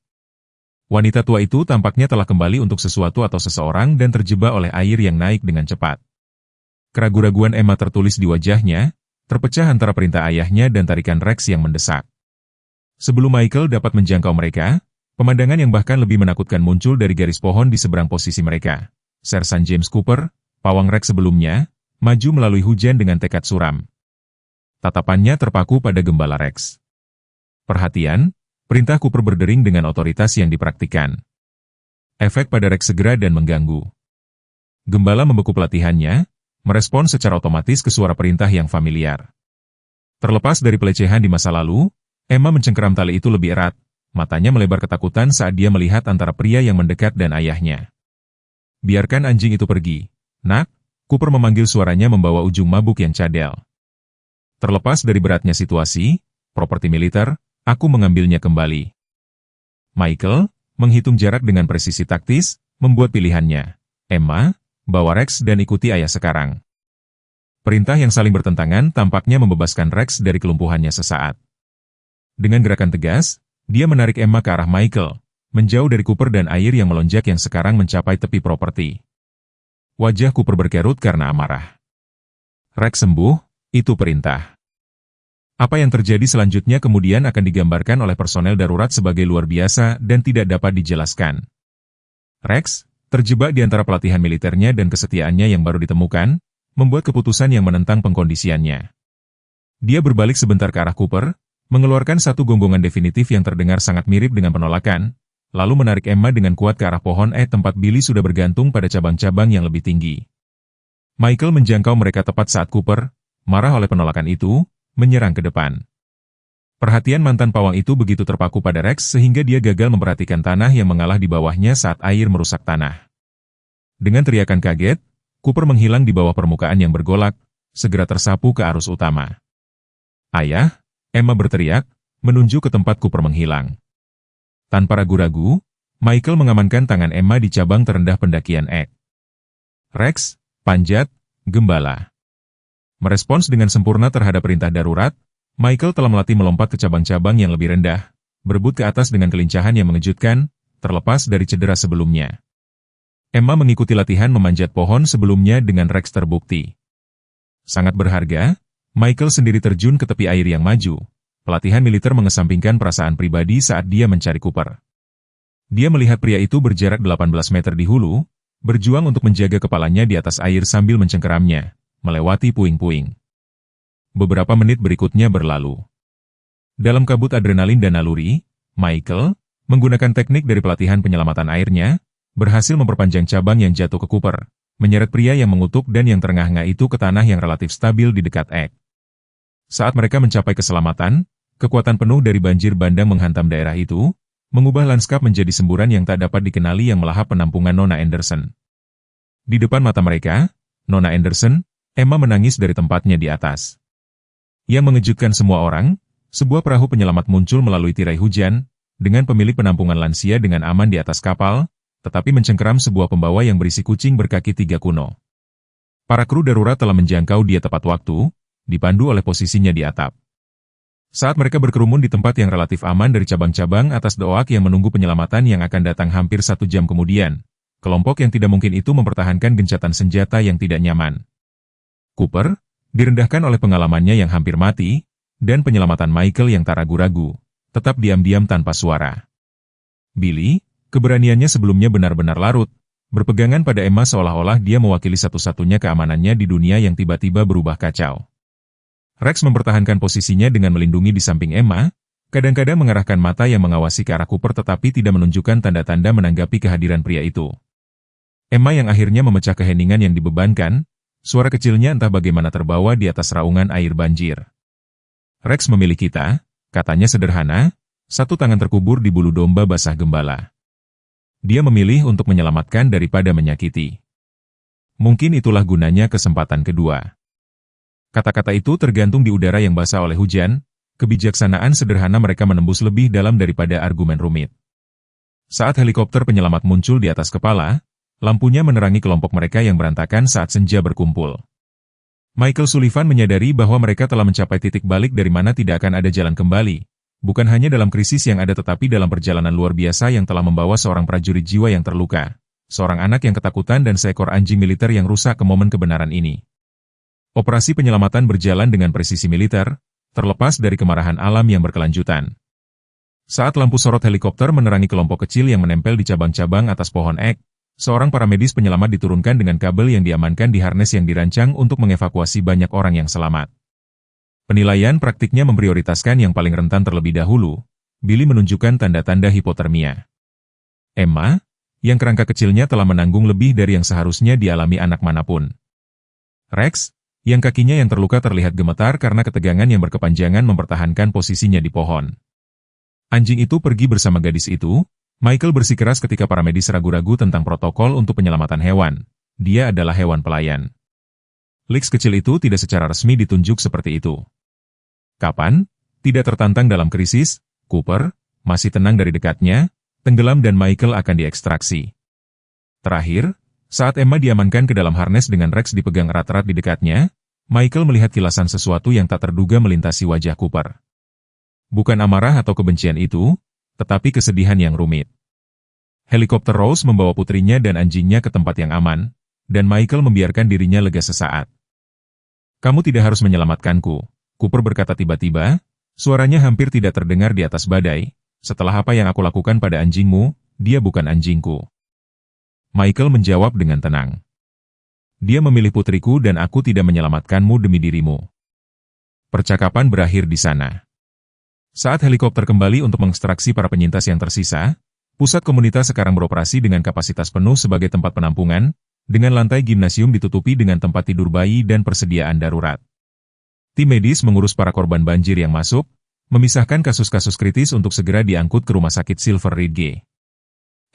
Wanita tua itu tampaknya telah kembali untuk sesuatu atau seseorang dan terjebak oleh air yang naik dengan cepat. Keraguan-raguan Emma tertulis di wajahnya, terpecah antara perintah ayahnya dan tarikan Rex yang mendesak. Sebelum Michael dapat menjangkau mereka, pemandangan yang bahkan lebih menakutkan muncul dari garis pohon di seberang posisi mereka. Sersan James Cooper, pawang Rex sebelumnya, maju melalui hujan dengan tekad suram. Tatapannya terpaku pada gembala Rex. Perhatian, perintah Cooper berdering dengan otoritas yang dipraktikkan. Efek pada Rex segera dan mengganggu. Gembala membekuk pelatihannya, merespon secara otomatis ke suara perintah yang familiar. Terlepas dari pelecehan di masa lalu, Emma mencengkeram tali itu lebih erat, matanya melebar ketakutan saat dia melihat antara pria yang mendekat dan ayahnya. Biarkan anjing itu pergi, nak, Cooper memanggil suaranya membawa ujung mabuk yang cadel. Terlepas dari beratnya situasi, properti militer, aku mengambilnya kembali. Michael, menghitung jarak dengan presisi taktis, membuat pilihannya. Emma, bawa Rex dan ikuti ayah sekarang. Perintah yang saling bertentangan tampaknya membebaskan Rex dari kelumpuhannya sesaat. Dengan gerakan tegas, dia menarik Emma ke arah Michael, menjauh dari Cooper dan air yang melonjak yang sekarang mencapai tepi properti. Wajah Cooper berkerut karena amarah. Rex sembuh, itu perintah. Apa yang terjadi selanjutnya kemudian akan digambarkan oleh personel darurat sebagai luar biasa dan tidak dapat dijelaskan. Rex, terjebak di antara pelatihan militernya dan kesetiaannya yang baru ditemukan, membuat keputusan yang menentang pengkondisiannya. Dia berbalik sebentar ke arah Cooper, mengeluarkan satu gonggongan definitif yang terdengar sangat mirip dengan penolakan, lalu menarik Emma dengan kuat ke arah pohon tempat Billy sudah bergantung pada cabang-cabang yang lebih tinggi. Michael menjangkau mereka tepat saat Cooper, marah oleh penolakan itu, menyerang ke depan. Perhatian mantan pawang itu begitu terpaku pada Rex sehingga dia gagal memperhatikan tanah yang mengalah di bawahnya saat air merusak tanah. Dengan teriakan kaget, Cooper menghilang di bawah permukaan yang bergolak, segera tersapu ke arus utama. Ayah, Emma berteriak, menunjuk ke tempat Cooper menghilang. Tanpa ragu-ragu, Michael mengamankan tangan Emma di cabang terendah pendakian Ek. Rex, panjat, gembala. Merespons dengan sempurna terhadap perintah darurat, Michael telah melatih melompat ke cabang-cabang yang lebih rendah, berebut ke atas dengan kelincahan yang mengejutkan, terlepas dari cedera sebelumnya. Emma mengikuti latihan memanjat pohon sebelumnya dengan Rex terbukti. Sangat berharga, Michael sendiri terjun ke tepi air yang maju. Pelatihan militer mengesampingkan perasaan pribadi saat dia mencari Cooper. Dia melihat pria itu berjarak 18 meter di hulu, berjuang untuk menjaga kepalanya di atas air sambil mencengkeramnya, melewati puing-puing. Beberapa menit berikutnya berlalu. Dalam kabut adrenalin dan naluri, Michael, menggunakan teknik dari pelatihan penyelamatan airnya, berhasil memperpanjang cabang yang jatuh ke Cooper, menyeret pria yang mengutuk dan yang terengah-engah itu ke tanah yang relatif stabil di dekat Ek. Saat mereka mencapai keselamatan, kekuatan penuh dari banjir bandang menghantam daerah itu, mengubah lanskap menjadi semburan yang tak dapat dikenali yang melahap penampungan Nona Anderson. Di depan mata mereka, Nona Anderson, Emma menangis dari tempatnya di atas. Yang mengejutkan semua orang, sebuah perahu penyelamat muncul melalui tirai hujan, dengan pemilik penampungan lansia dengan aman di atas kapal, tetapi mencengkeram sebuah pembawa yang berisi kucing berkaki 3 kuno. Para kru darurat telah menjangkau dia tepat waktu, dipandu oleh posisinya di atap. Saat mereka berkerumun di tempat yang relatif aman dari cabang-cabang atas doak yang menunggu penyelamatan yang akan datang hampir 1 jam kemudian, kelompok yang tidak mungkin itu mempertahankan gencatan senjata yang tidak nyaman. Cooper, direndahkan oleh pengalamannya yang hampir mati, dan penyelamatan Michael yang tak ragu-ragu, tetap diam-diam tanpa suara. Billy, keberaniannya sebelumnya benar-benar larut, berpegangan pada Emma seolah-olah dia mewakili satu-satunya keamanannya di dunia yang tiba-tiba berubah kacau. Rex mempertahankan posisinya dengan melindungi di samping Emma, kadang-kadang mengarahkan mata yang mengawasi ke arah Cooper tetapi tidak menunjukkan tanda-tanda menanggapi kehadiran pria itu. Emma yang akhirnya memecah keheningan yang dibebankan, suara kecilnya entah bagaimana terbawa di atas raungan air banjir. Rex memilih kita, katanya sederhana, satu tangan terkubur di bulu domba basah gembala. Dia memilih untuk menyelamatkan daripada menyakiti. Mungkin itulah gunanya kesempatan kedua. Kata-kata itu tergantung di udara yang basah oleh hujan, kebijaksanaan sederhana mereka menembus lebih dalam daripada argumen rumit. Saat helikopter penyelamat muncul di atas kepala, lampunya menerangi kelompok mereka yang berantakan saat senja berkumpul. Michael Sullivan menyadari bahwa mereka telah mencapai titik balik dari mana tidak akan ada jalan kembali, bukan hanya dalam krisis yang ada tetapi dalam perjalanan luar biasa yang telah membawa seorang prajurit jiwa yang terluka, seorang anak yang ketakutan dan seekor anjing militer yang rusak ke momen kebenaran ini. Operasi penyelamatan berjalan dengan presisi militer, terlepas dari kemarahan alam yang berkelanjutan. Saat lampu sorot helikopter menerangi kelompok kecil yang menempel di cabang-cabang atas pohon ek, seorang paramedis penyelamat diturunkan dengan kabel yang diamankan di harnes yang dirancang untuk mengevakuasi banyak orang yang selamat. Penilaian praktiknya memprioritaskan yang paling rentan terlebih dahulu. Billy menunjukkan tanda-tanda hipotermia. Emma, yang kerangka kecilnya telah menanggung lebih dari yang seharusnya dialami anak manapun. Rex, yang kakinya yang terluka terlihat gemetar karena ketegangan yang berkepanjangan mempertahankan posisinya di pohon. Anjing itu pergi bersama gadis itu. Michael bersikeras ketika para medis ragu-ragu tentang protokol untuk penyelamatan hewan. Dia adalah hewan pelayan. Lex kecil itu tidak secara resmi ditunjuk seperti itu. Kapan? Tidak tertantang dalam krisis, Cooper, masih tenang dari dekatnya, tenggelam dan Michael akan diekstraksi. Terakhir, saat Emma diamankan ke dalam harnes dengan Rex dipegang erat-erat di dekatnya, Michael melihat kilasan sesuatu yang tak terduga melintasi wajah Cooper. Bukan amarah atau kebencian itu, tetapi kesedihan yang rumit. Helikopter Rose membawa putrinya dan anjingnya ke tempat yang aman, dan Michael membiarkan dirinya lega sesaat. "Kamu tidak harus menyelamatkanku," Cooper berkata tiba-tiba, suaranya hampir tidak terdengar di atas badai. "Setelah apa yang aku lakukan pada anjingmu, dia bukan anjingku." Michael menjawab dengan tenang. "Dia memilih putriku dan aku tidak menyelamatkanmu demi dirimu." Percakapan berakhir di sana. Saat helikopter kembali untuk mengekstraksi para penyintas yang tersisa, pusat komunitas sekarang beroperasi dengan kapasitas penuh sebagai tempat penampungan, dengan lantai gimnasium ditutupi dengan tempat tidur bayi dan persediaan darurat. Tim medis mengurus para korban banjir yang masuk, memisahkan kasus-kasus kritis untuk segera diangkut ke rumah sakit Silver Ridge.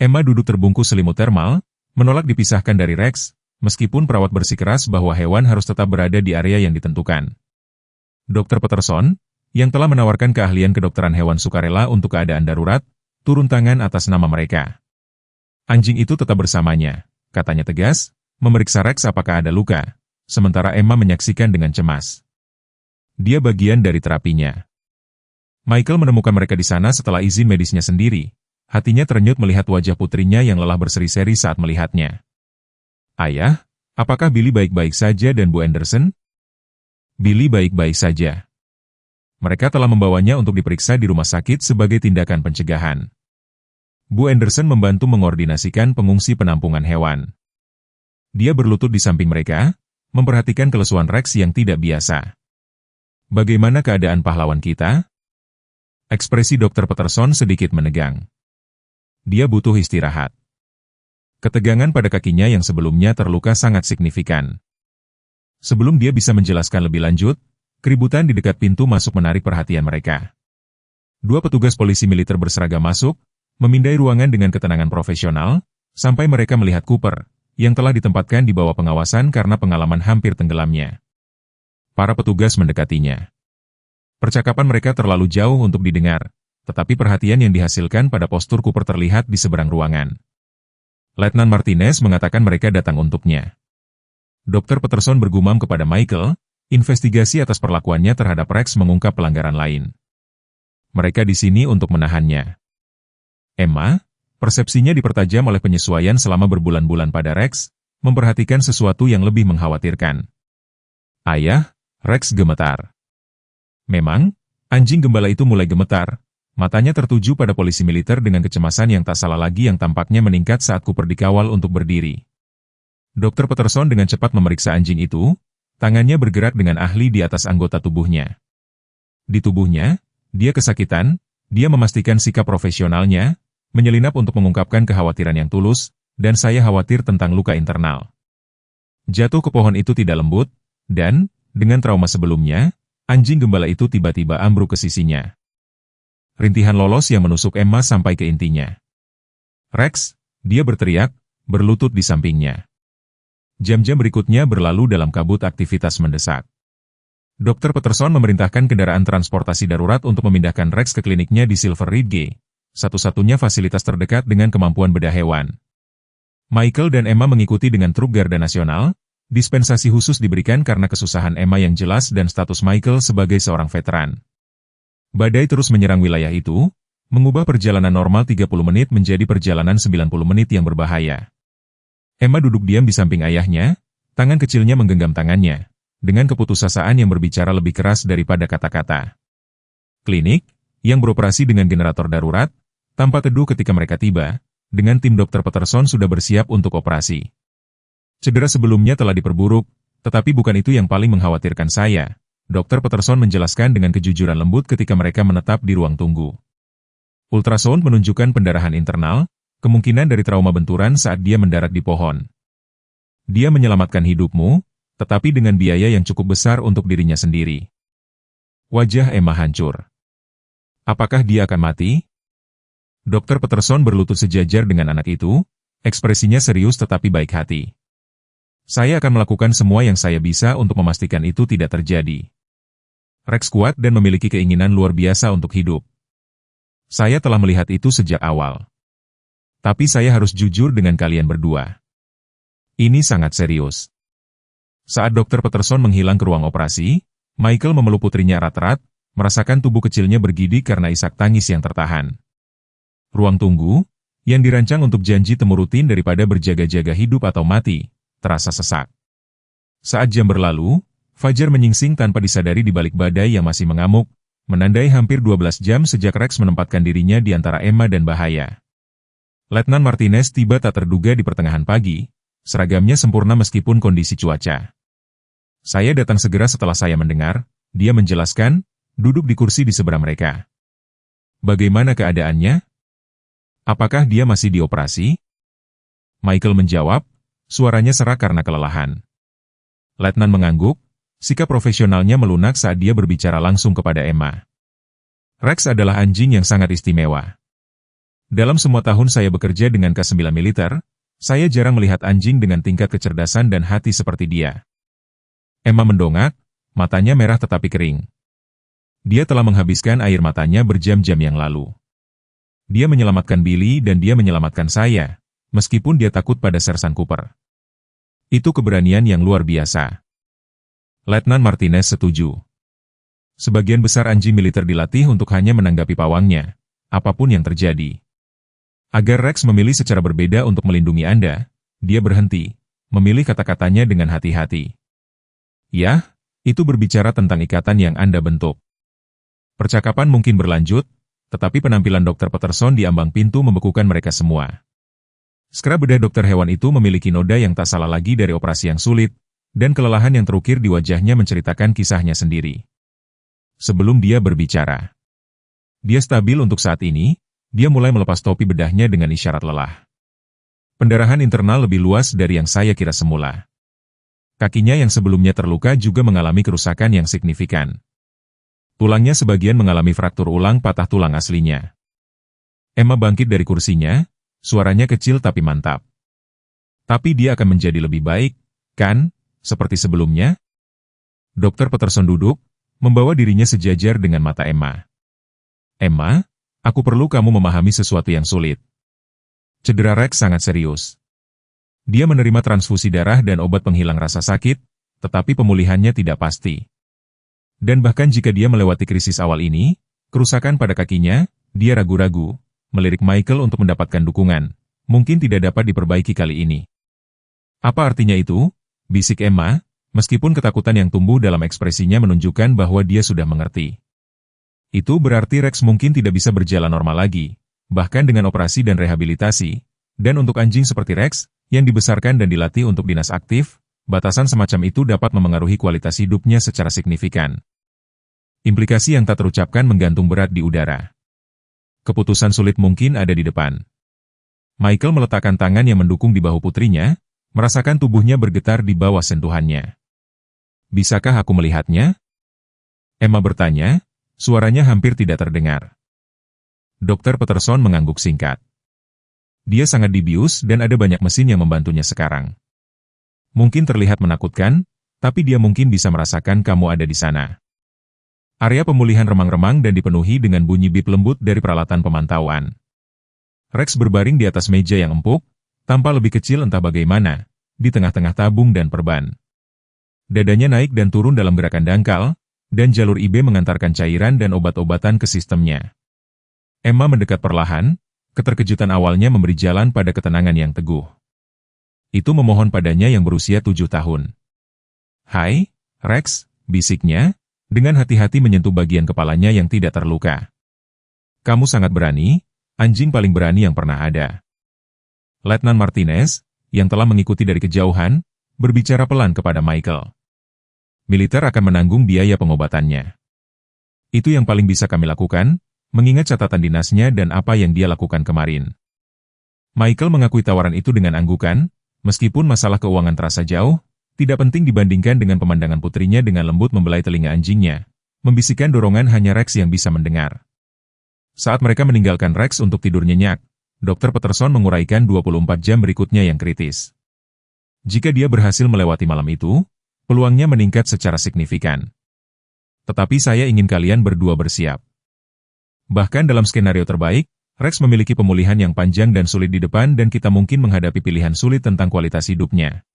Emma duduk terbungkus selimut termal, menolak dipisahkan dari Rex, meskipun perawat bersikeras bahwa hewan harus tetap berada di area yang ditentukan. Dr. Peterson, yang telah menawarkan keahlian kedokteran hewan sukarela untuk keadaan darurat, turun tangan atas nama mereka. "Anjing itu tetap bersamanya," katanya tegas, memeriksa Rex apakah ada luka, sementara Emma menyaksikan dengan cemas. Dia bagian dari terapinya. Michael menemukan mereka di sana setelah izin medisnya sendiri. Hatinya terenyut melihat wajah putrinya yang lelah berseri-seri saat melihatnya. "Ayah, apakah Billy baik-baik saja dan Bu Anderson?" "Billy baik-baik saja. Mereka telah membawanya untuk diperiksa di rumah sakit sebagai tindakan pencegahan." Bu Anderson membantu mengordinasikan pengungsi penampungan hewan. Dia berlutut di samping mereka, memperhatikan kelesuan Rex yang tidak biasa. "Bagaimana keadaan pahlawan kita?" Ekspresi Dr. Peterson sedikit menegang. "Dia butuh istirahat." Ketegangan pada kakinya yang sebelumnya terluka sangat signifikan. Sebelum dia bisa menjelaskan lebih lanjut, keributan di dekat pintu masuk menarik perhatian mereka. Dua petugas polisi militer berseragam masuk, memindai ruangan dengan ketenangan profesional, sampai mereka melihat Cooper, yang telah ditempatkan di bawah pengawasan karena pengalaman hampir tenggelamnya. Para petugas mendekatinya. Percakapan mereka terlalu jauh untuk didengar, tetapi perhatian yang dihasilkan pada postur Cooper terlihat di seberang ruangan. Letnan Martinez mengatakan mereka datang untuknya. Dr. Peterson bergumam kepada Michael, investigasi atas perlakuannya terhadap Rex mengungkap pelanggaran lain. Mereka di sini untuk menahannya. Emma, persepsinya dipertajam oleh penyesuaian selama berbulan-bulan pada Rex, memperhatikan sesuatu yang lebih mengkhawatirkan. Ayah, Rex gemetar. Memang, anjing gembala itu mulai gemetar. Matanya tertuju pada polisi militer dengan kecemasan yang tak salah lagi yang tampaknya meningkat saat Cooper dikawal untuk berdiri. Dr. Peterson dengan cepat memeriksa anjing itu, tangannya bergerak dengan ahli di atas anggota tubuhnya. Di tubuhnya, dia kesakitan, dia memastikan sikap profesionalnya, menyelinap untuk mengungkapkan kekhawatiran yang tulus, dan saya khawatir tentang luka internal. Jatuh ke pohon itu tidak lembut, dan, dengan trauma sebelumnya, anjing gembala itu tiba-tiba ambruk ke sisinya. Rintihan lolos yang menusuk Emma sampai ke intinya. Rex, dia berteriak, berlutut di sampingnya. Jam-jam berikutnya berlalu dalam kabut aktivitas mendesak. Dr. Peterson memerintahkan kendaraan transportasi darurat untuk memindahkan Rex ke kliniknya di Silver Ridge, satu-satunya fasilitas terdekat dengan kemampuan bedah hewan. Michael dan Emma mengikuti dengan truk Garda Nasional. Dispensasi khusus diberikan karena kesusahan Emma yang jelas dan status Michael sebagai seorang veteran. Badai terus menyerang wilayah itu, mengubah perjalanan normal 30 menit menjadi perjalanan 90 menit yang berbahaya. Emma duduk diam di samping ayahnya, tangan kecilnya menggenggam tangannya, dengan keputusasaan yang berbicara lebih keras daripada kata-kata. Klinik, yang beroperasi dengan generator darurat, tampak teduh ketika mereka tiba, dengan tim Dr. Peterson sudah bersiap untuk operasi. Cedera sebelumnya telah diperburuk, tetapi bukan itu yang paling mengkhawatirkan saya. Dr. Peterson menjelaskan dengan kejujuran lembut ketika mereka menetap di ruang tunggu. Ultrasound menunjukkan pendarahan internal, kemungkinan dari trauma benturan saat dia mendarat di pohon. Dia menyelamatkan hidupmu, tetapi dengan biaya yang cukup besar untuk dirinya sendiri. Wajah Emma hancur. Apakah dia akan mati? Dr. Peterson berlutut sejajar dengan anak itu, ekspresinya serius tetapi baik hati. Saya akan melakukan semua yang saya bisa untuk memastikan itu tidak terjadi. Rex kuat dan memiliki keinginan luar biasa untuk hidup. Saya telah melihat itu sejak awal. Tapi saya harus jujur dengan kalian berdua. Ini sangat serius. Saat Dr. Peterson menghilang ke ruang operasi, Michael memeluk putrinya erat-erat, merasakan tubuh kecilnya bergidik karena isak tangis yang tertahan. Ruang tunggu, yang dirancang untuk janji temu rutin daripada berjaga-jaga hidup atau mati, terasa sesak. Saat jam berlalu, fajar menyingsing tanpa disadari di balik badai yang masih mengamuk, menandai hampir 12 jam sejak Rex menempatkan dirinya di antara Emma dan bahaya. Letnan Martinez tiba tak terduga di pertengahan pagi, seragamnya sempurna meskipun kondisi cuaca. Saya datang segera setelah saya mendengar, dia menjelaskan, duduk di kursi di seberang mereka. Bagaimana keadaannya? Apakah dia masih dioperasi? Michael menjawab, suaranya serak karena kelelahan. Letnan mengangguk, sikap profesionalnya melunak saat dia berbicara langsung kepada Emma. Rex adalah anjing yang sangat istimewa. Dalam semua tahun saya bekerja dengan K9 militer, saya jarang melihat anjing dengan tingkat kecerdasan dan hati seperti dia. Emma mendongak, matanya merah tetapi kering. Dia telah menghabiskan air matanya berjam-jam yang lalu. Dia menyelamatkan Billy dan dia menyelamatkan saya, meskipun dia takut pada Sersan Cooper. Itu keberanian yang luar biasa. Letnan Martinez setuju. Sebagian besar anjing militer dilatih untuk hanya menanggapi pawangnya, apapun yang terjadi. Agar Rex memilih secara berbeda untuk melindungi Anda, dia berhenti, memilih kata-katanya dengan hati-hati. Ya, itu berbicara tentang ikatan yang Anda bentuk. Percakapan mungkin berlanjut, tetapi penampilan Dr. Peterson di ambang pintu membekukan mereka semua. Skra bedah dokter hewan itu memiliki noda yang tak salah lagi dari operasi yang sulit, dan kelelahan yang terukir di wajahnya menceritakan kisahnya sendiri. Sebelum dia berbicara, dia stabil untuk saat ini, dia mulai melepas topi bedahnya dengan isyarat lelah. Pendarahan internal lebih luas dari yang saya kira semula. Kakinya yang sebelumnya terluka juga mengalami kerusakan yang signifikan. Tulangnya sebagian mengalami fraktur ulang patah tulang aslinya. Emma bangkit dari kursinya, suaranya kecil tapi mantap. Tapi dia akan menjadi lebih baik, kan? Seperti sebelumnya? Dr. Peterson duduk, membawa dirinya sejajar dengan mata Emma. Emma, Aku perlu kamu memahami sesuatu yang sulit. Cedera Rex sangat serius. Dia menerima transfusi darah dan obat penghilang rasa sakit, tetapi pemulihannya tidak pasti. Dan bahkan jika dia melewati krisis awal ini, kerusakan pada kakinya, dia ragu-ragu, melirik Michael untuk mendapatkan dukungan. Mungkin tidak dapat diperbaiki kali ini. Apa artinya itu? Bisik Emma, meskipun ketakutan yang tumbuh dalam ekspresinya menunjukkan bahwa dia sudah mengerti. Itu berarti Rex mungkin tidak bisa berjalan normal lagi, bahkan dengan operasi dan rehabilitasi. Dan untuk anjing seperti Rex, yang dibesarkan dan dilatih untuk dinas aktif, batasan semacam itu dapat memengaruhi kualitas hidupnya secara signifikan. Implikasi yang tak terucapkan menggantung berat di udara. Keputusan sulit mungkin ada di depan. Michael meletakkan tangan yang mendukung di bahu putrinya, merasakan tubuhnya bergetar di bawah sentuhannya. Bisakah aku melihatnya? Emma bertanya, suaranya hampir tidak terdengar. Dr. Peterson mengangguk singkat. Dia sangat dibius dan ada banyak mesin yang membantunya sekarang. Mungkin terlihat menakutkan, tapi dia mungkin bisa merasakan kamu ada di sana. Area pemulihan remang-remang dan dipenuhi dengan bunyi bip lembut dari peralatan pemantauan. Rex berbaring di atas meja yang empuk, tampak lebih kecil entah bagaimana, di tengah-tengah tabung dan perban. Dadanya naik dan turun dalam gerakan dangkal, dan jalur IB mengantarkan cairan dan obat-obatan ke sistemnya. Emma mendekat perlahan, keterkejutan awalnya memberi jalan pada ketenangan yang teguh. Itu memohon padanya yang berusia 7 tahun. "Hai, Rex," bisiknya, dengan hati-hati menyentuh bagian kepalanya yang tidak terluka. "Kamu sangat berani, anjing paling berani yang pernah ada." Letnan Martinez, yang telah mengikuti dari kejauhan, berbicara pelan kepada Michael. "Militer akan menanggung biaya pengobatannya. Itu yang paling bisa kami lakukan, mengingat catatan dinasnya dan apa yang dia lakukan kemarin." Michael mengakui tawaran itu dengan anggukan, meskipun masalah keuangan terasa jauh, tidak penting dibandingkan dengan pemandangan putrinya dengan lembut membelai telinga anjingnya, membisikkan dorongan hanya Rex yang bisa mendengar. Saat mereka meninggalkan Rex untuk tidur nyenyak, Dr. Peterson menguraikan 24 jam berikutnya yang kritis. Jika dia berhasil melewati malam itu, peluangnya meningkat secara signifikan. Tetapi saya ingin kalian berdua bersiap. Bahkan dalam skenario terbaik, Rex memiliki pemulihan yang panjang dan sulit di depan dan kita mungkin menghadapi pilihan sulit tentang kualitas hidupnya.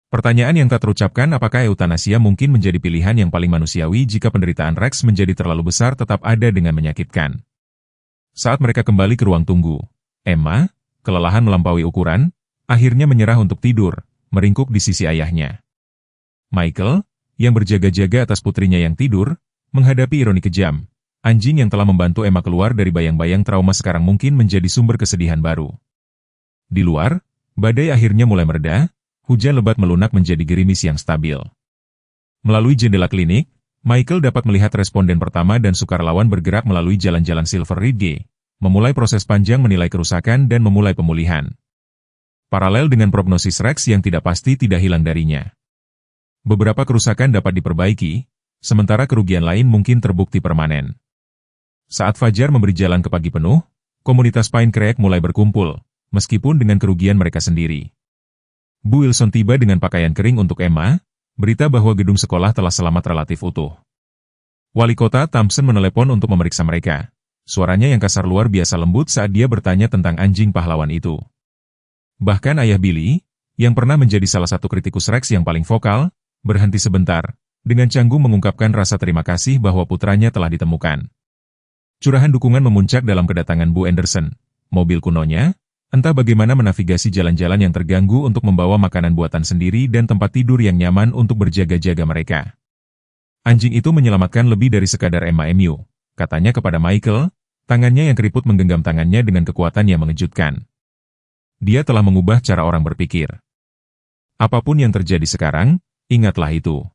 Pertanyaan yang tak terucapkan, apakah eutanasia mungkin menjadi pilihan yang paling manusiawi jika penderitaan Rex menjadi terlalu besar tetap ada dengan menyakitkan. Saat mereka kembali ke ruang tunggu, Emma, kelelahan melampaui ukuran, akhirnya menyerah untuk tidur, meringkuk di sisi ayahnya. Michael, yang berjaga-jaga atas putrinya yang tidur, menghadapi ironi kejam. Anjing yang telah membantu Emma keluar dari bayang-bayang trauma sekarang mungkin menjadi sumber kesedihan baru. Di luar, badai akhirnya mulai mereda, hujan lebat melunak menjadi gerimis yang stabil. Melalui jendela klinik, Michael dapat melihat responden pertama dan sukarelawan bergerak melalui jalan-jalan Silver Ridge, memulai proses panjang menilai kerusakan dan memulai pemulihan. Paralel dengan prognosis Rex yang tidak pasti tidak hilang darinya. Beberapa kerusakan dapat diperbaiki, sementara kerugian lain mungkin terbukti permanen. Saat fajar memberi jalan ke pagi penuh, komunitas Pine Creek mulai berkumpul, meskipun dengan kerugian mereka sendiri. Bu Wilson tiba dengan pakaian kering untuk Emma, berita bahwa gedung sekolah telah selamat relatif utuh. Wali kota Thompson menelepon untuk memeriksa mereka. Suaranya yang kasar luar biasa lembut saat dia bertanya tentang anjing pahlawan itu. Bahkan ayah Billy, yang pernah menjadi salah satu kritikus Rex yang paling vokal, berhenti sebentar, dengan canggung mengungkapkan rasa terima kasih bahwa putranya telah ditemukan. Curahan dukungan memuncak dalam kedatangan Bu Anderson. Mobil kunonya, entah bagaimana menavigasi jalan-jalan yang terganggu untuk membawa makanan buatan sendiri dan tempat tidur yang nyaman untuk berjaga-jaga mereka. Anjing itu menyelamatkan lebih dari sekadar Emma Emu, katanya kepada Michael, tangannya yang keriput menggenggam tangannya dengan kekuatan yang mengejutkan. Dia telah mengubah cara orang berpikir. Apapun yang terjadi sekarang, ingatlah itu.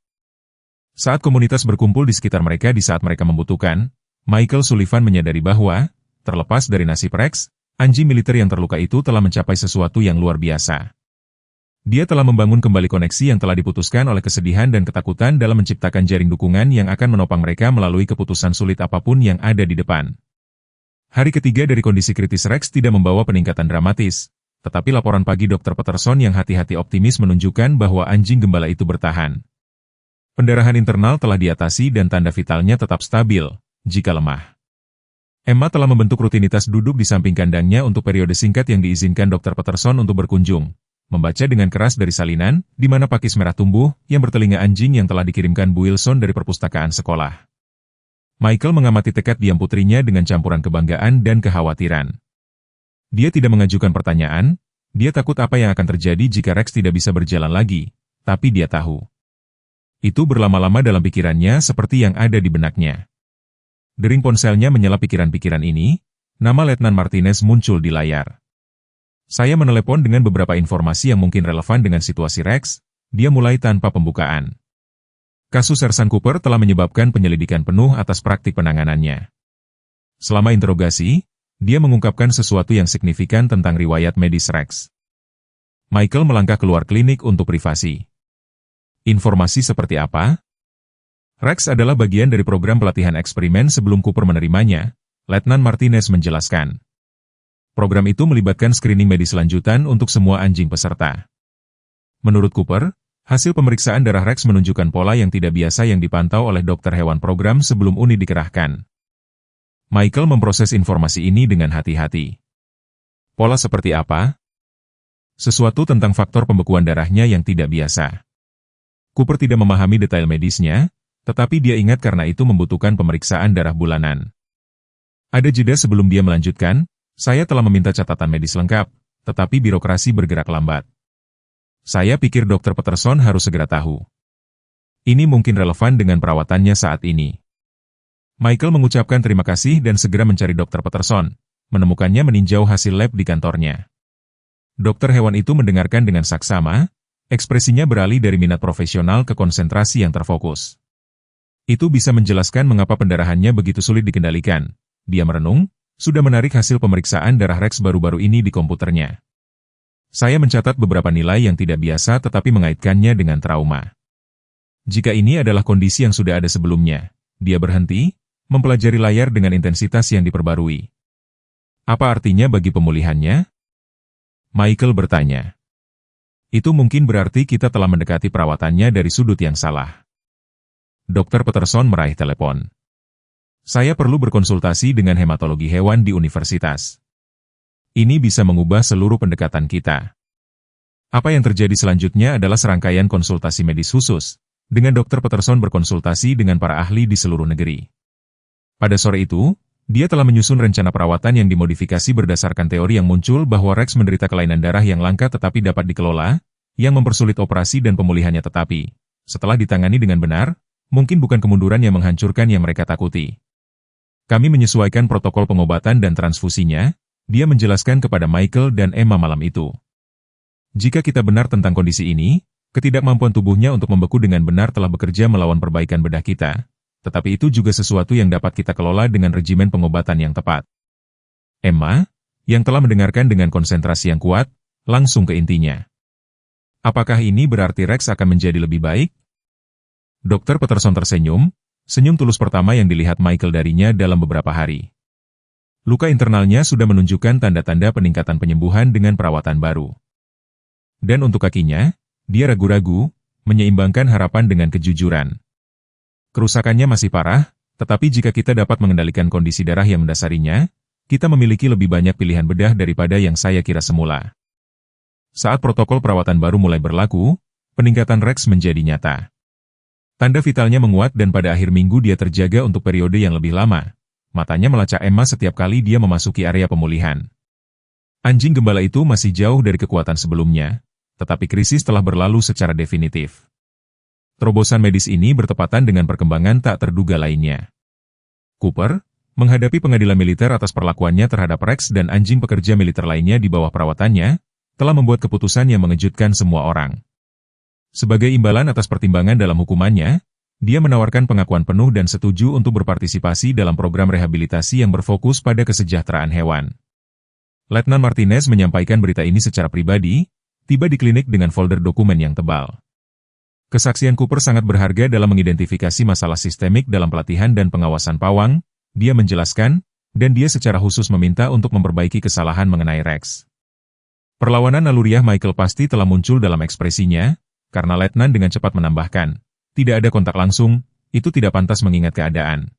Saat komunitas berkumpul di sekitar mereka di saat mereka membutuhkan, Michael Sullivan menyadari bahwa, terlepas dari nasib Rex, anjing militer yang terluka itu telah mencapai sesuatu yang luar biasa. Dia telah membangun kembali koneksi yang telah diputuskan oleh kesedihan dan ketakutan dalam menciptakan jaring dukungan yang akan menopang mereka melalui keputusan sulit apapun yang ada di depan. Hari ketiga dari kondisi kritis Rex tidak membawa peningkatan dramatis, tetapi laporan pagi Dr. Peterson yang hati-hati optimis menunjukkan bahwa anjing gembala itu bertahan. Pendarahan internal telah diatasi dan tanda vitalnya tetap stabil, jika lemah. Emma telah membentuk rutinitas duduk di samping kandangnya untuk periode singkat yang diizinkan Dr. Peterson untuk berkunjung, membaca dengan keras dari salinan, di mana pakis merah tumbuh, yang bertelinga anjing yang telah dikirimkan Bu Wilson dari perpustakaan sekolah. Michael mengamati tekad diam putrinya dengan campuran kebanggaan dan kekhawatiran. Dia tidak mengajukan pertanyaan, dia takut apa yang akan terjadi jika Rex tidak bisa berjalan lagi, tapi dia tahu. Itu berlama-lama dalam pikirannya seperti yang ada di benaknya. Dering ponselnya menyela pikiran-pikiran ini, nama Letnan Martinez muncul di layar. Saya menelepon dengan beberapa informasi yang mungkin relevan dengan situasi Rex, dia mulai tanpa pembukaan. Kasus Sersan Cooper telah menyebabkan penyelidikan penuh atas praktik penanganannya. Selama interogasi, dia mengungkapkan sesuatu yang signifikan tentang riwayat medis Rex. Michael melangkah keluar klinik untuk privasi. Informasi seperti apa? Rex adalah bagian dari program pelatihan eksperimen sebelum Cooper menerimanya, Letnan Martinez menjelaskan. Program itu melibatkan screening medis lanjutan untuk semua anjing peserta. Menurut Cooper, hasil pemeriksaan darah Rex menunjukkan pola yang tidak biasa yang dipantau oleh dokter hewan program sebelum unit dikerahkan. Michael memproses informasi ini dengan hati-hati. Pola seperti apa? Sesuatu tentang faktor pembekuan darahnya yang tidak biasa. Cooper tidak memahami detail medisnya, tetapi dia ingat karena itu membutuhkan pemeriksaan darah bulanan. Ada jeda sebelum dia melanjutkan, saya telah meminta catatan medis lengkap, tetapi birokrasi bergerak lambat. Saya pikir Dr. Peterson harus segera tahu. Ini mungkin relevan dengan perawatannya saat ini. Michael mengucapkan terima kasih dan segera mencari Dr. Peterson, menemukannya meninjau hasil lab di kantornya. Dokter hewan itu mendengarkan dengan saksama, ekspresinya beralih dari minat profesional ke konsentrasi yang terfokus. Itu bisa menjelaskan mengapa pendarahannya begitu sulit dikendalikan. Dia merenung, sudah menarik hasil pemeriksaan darah Rex baru-baru ini di komputernya. Saya mencatat beberapa nilai yang tidak biasa tetapi mengaitkannya dengan trauma. Jika ini adalah kondisi yang sudah ada sebelumnya, dia berhenti, mempelajari layar dengan intensitas yang diperbarui. Apa artinya bagi pemulihannya? Michael bertanya. Itu mungkin berarti kita telah mendekati perawatannya dari sudut yang salah. Dr. Peterson meraih telepon. Saya perlu berkonsultasi dengan hematologi hewan di universitas. Ini bisa mengubah seluruh pendekatan kita. Apa yang terjadi selanjutnya adalah serangkaian konsultasi medis khusus, dengan Dr. Peterson berkonsultasi dengan para ahli di seluruh negeri. Pada sore itu, dia telah menyusun rencana perawatan yang dimodifikasi berdasarkan teori yang muncul bahwa Rex menderita kelainan darah yang langka tetapi dapat dikelola, yang mempersulit operasi dan pemulihannya tetapi, setelah ditangani dengan benar, mungkin bukan kemunduran yang menghancurkan yang mereka takuti. Kami menyesuaikan protokol pengobatan dan transfusinya, dia menjelaskan kepada Michael dan Emma malam itu. Jika kita benar tentang kondisi ini, ketidakmampuan tubuhnya untuk membeku dengan benar telah bekerja melawan perbaikan bedah kita, tetapi itu juga sesuatu yang dapat kita kelola dengan regimen pengobatan yang tepat. Emma, yang telah mendengarkan dengan konsentrasi yang kuat, langsung ke intinya. Apakah ini berarti Rex akan menjadi lebih baik? Dr. Peterson tersenyum, senyum tulus pertama yang dilihat Michael darinya dalam beberapa hari. Luka internalnya sudah menunjukkan tanda-tanda peningkatan penyembuhan dengan perawatan baru. Dan untuk kakinya, dia ragu-ragu, menyeimbangkan harapan dengan kejujuran. Kerusakannya masih parah, tetapi jika kita dapat mengendalikan kondisi darah yang mendasarinya, kita memiliki lebih banyak pilihan bedah daripada yang saya kira semula. Saat protokol perawatan baru mulai berlaku, peningkatan Rex menjadi nyata. Tanda vitalnya menguat dan pada akhir minggu dia terjaga untuk periode yang lebih lama. Matanya melacak Emma setiap kali dia memasuki area pemulihan. Anjing gembala itu masih jauh dari kekuatan sebelumnya, tetapi krisis telah berlalu secara definitif. Terobosan medis ini bertepatan dengan perkembangan tak terduga lainnya. Cooper, menghadapi pengadilan militer atas perlakuannya terhadap Rex dan anjing pekerja militer lainnya di bawah perawatannya, telah membuat keputusan yang mengejutkan semua orang. Sebagai imbalan atas pertimbangan dalam hukumannya, dia menawarkan pengakuan penuh dan setuju untuk berpartisipasi dalam program rehabilitasi yang berfokus pada kesejahteraan hewan. Letnan Martinez menyampaikan berita ini secara pribadi, tiba di klinik dengan folder dokumen yang tebal. Kesaksian Cooper sangat berharga dalam mengidentifikasi masalah sistemik dalam pelatihan dan pengawasan pawang, dia menjelaskan, dan dia secara khusus meminta untuk memperbaiki kesalahan mengenai Rex. Perlawanan naluriah Michael pasti telah muncul dalam ekspresinya, karena Letnan dengan cepat menambahkan, tidak ada kontak langsung, itu tidak pantas mengingat keadaan.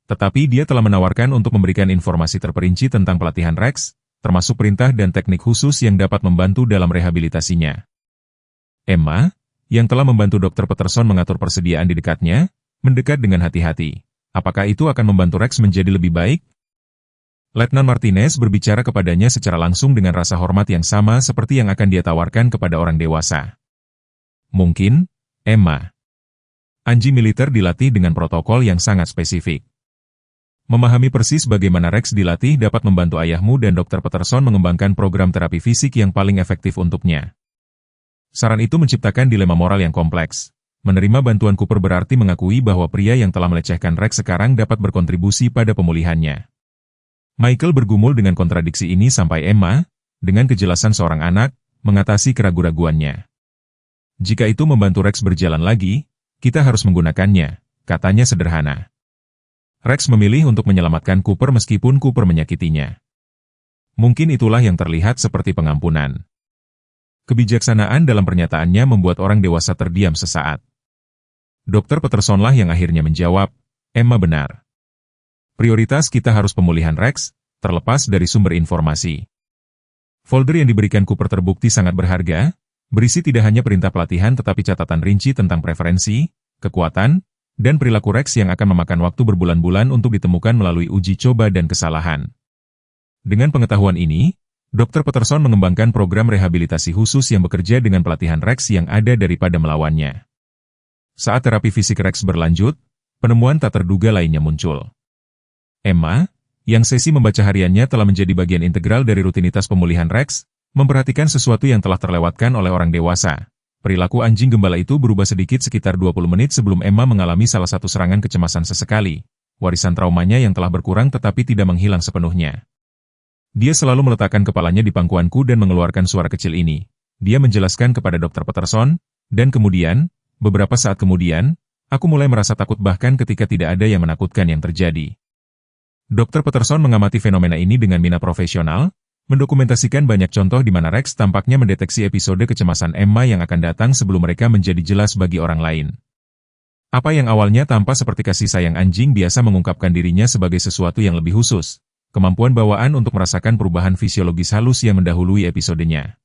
Tetapi dia telah menawarkan untuk memberikan informasi terperinci tentang pelatihan Rex, termasuk perintah dan teknik khusus yang dapat membantu dalam rehabilitasinya. Emma, yang telah membantu Dr. Peterson mengatur persediaan di dekatnya, mendekat dengan hati-hati. Apakah itu akan membantu Rex menjadi lebih baik? Letnan Martinez berbicara kepadanya secara langsung dengan rasa hormat yang sama seperti yang akan dia tawarkan kepada orang dewasa. Mungkin, Emma. Anjing militer dilatih dengan protokol yang sangat spesifik. Memahami persis bagaimana Rex dilatih dapat membantu ayahmu dan Dr. Peterson mengembangkan program terapi fisik yang paling efektif untuknya. Saran itu menciptakan dilema moral yang kompleks. Menerima bantuan Cooper berarti mengakui bahwa pria yang telah melecehkan Rex sekarang dapat berkontribusi pada pemulihannya. Michael bergumul dengan kontradiksi ini sampai Emma, dengan kejelasan seorang anak, mengatasi keraguan-raguannya. Jika itu membantu Rex berjalan lagi, kita harus menggunakannya, katanya sederhana. Rex memilih untuk menyelamatkan Cooper meskipun Cooper menyakitinya. Mungkin itulah yang terlihat seperti pengampunan. Kebijaksanaan dalam pernyataannya membuat orang dewasa terdiam sesaat. Dr. Petersonlah yang akhirnya menjawab, Emma benar. Prioritas kita harus pemulihan Rex, terlepas dari sumber informasi. Folder yang diberikan Cooper terbukti sangat berharga, berisi tidak hanya perintah pelatihan tetapi catatan rinci tentang preferensi, kekuatan, dan perilaku Rex yang akan memakan waktu berbulan-bulan untuk ditemukan melalui uji coba dan kesalahan. Dengan pengetahuan ini, Dr. Peterson mengembangkan program rehabilitasi khusus yang bekerja dengan pelatihan Rex yang ada daripada melawannya. Saat terapi fisik Rex berlanjut, penemuan tak terduga lainnya muncul. Emma, yang sesi membaca hariannya telah menjadi bagian integral dari rutinitas pemulihan Rex, memperhatikan sesuatu yang telah terlewatkan oleh orang dewasa. Perilaku anjing gembala itu berubah sedikit sekitar 20 menit sebelum Emma mengalami salah satu serangan kecemasan sesekali. Warisan traumanya yang telah berkurang tetapi tidak menghilang sepenuhnya. Dia selalu meletakkan kepalanya di pangkuanku dan mengeluarkan suara kecil ini. Dia menjelaskan kepada Dr. Peterson, dan kemudian, beberapa saat kemudian, aku mulai merasa takut bahkan ketika tidak ada yang menakutkan yang terjadi. Dr. Peterson mengamati fenomena ini dengan minat profesional, mendokumentasikan banyak contoh di mana Rex tampaknya mendeteksi episode kecemasan Emma yang akan datang sebelum mereka menjadi jelas bagi orang lain. Apa yang awalnya tampak seperti kasih sayang anjing biasa mengungkapkan dirinya sebagai sesuatu yang lebih khusus. Kemampuan bawaan untuk merasakan perubahan fisiologis halus yang mendahului episodenya.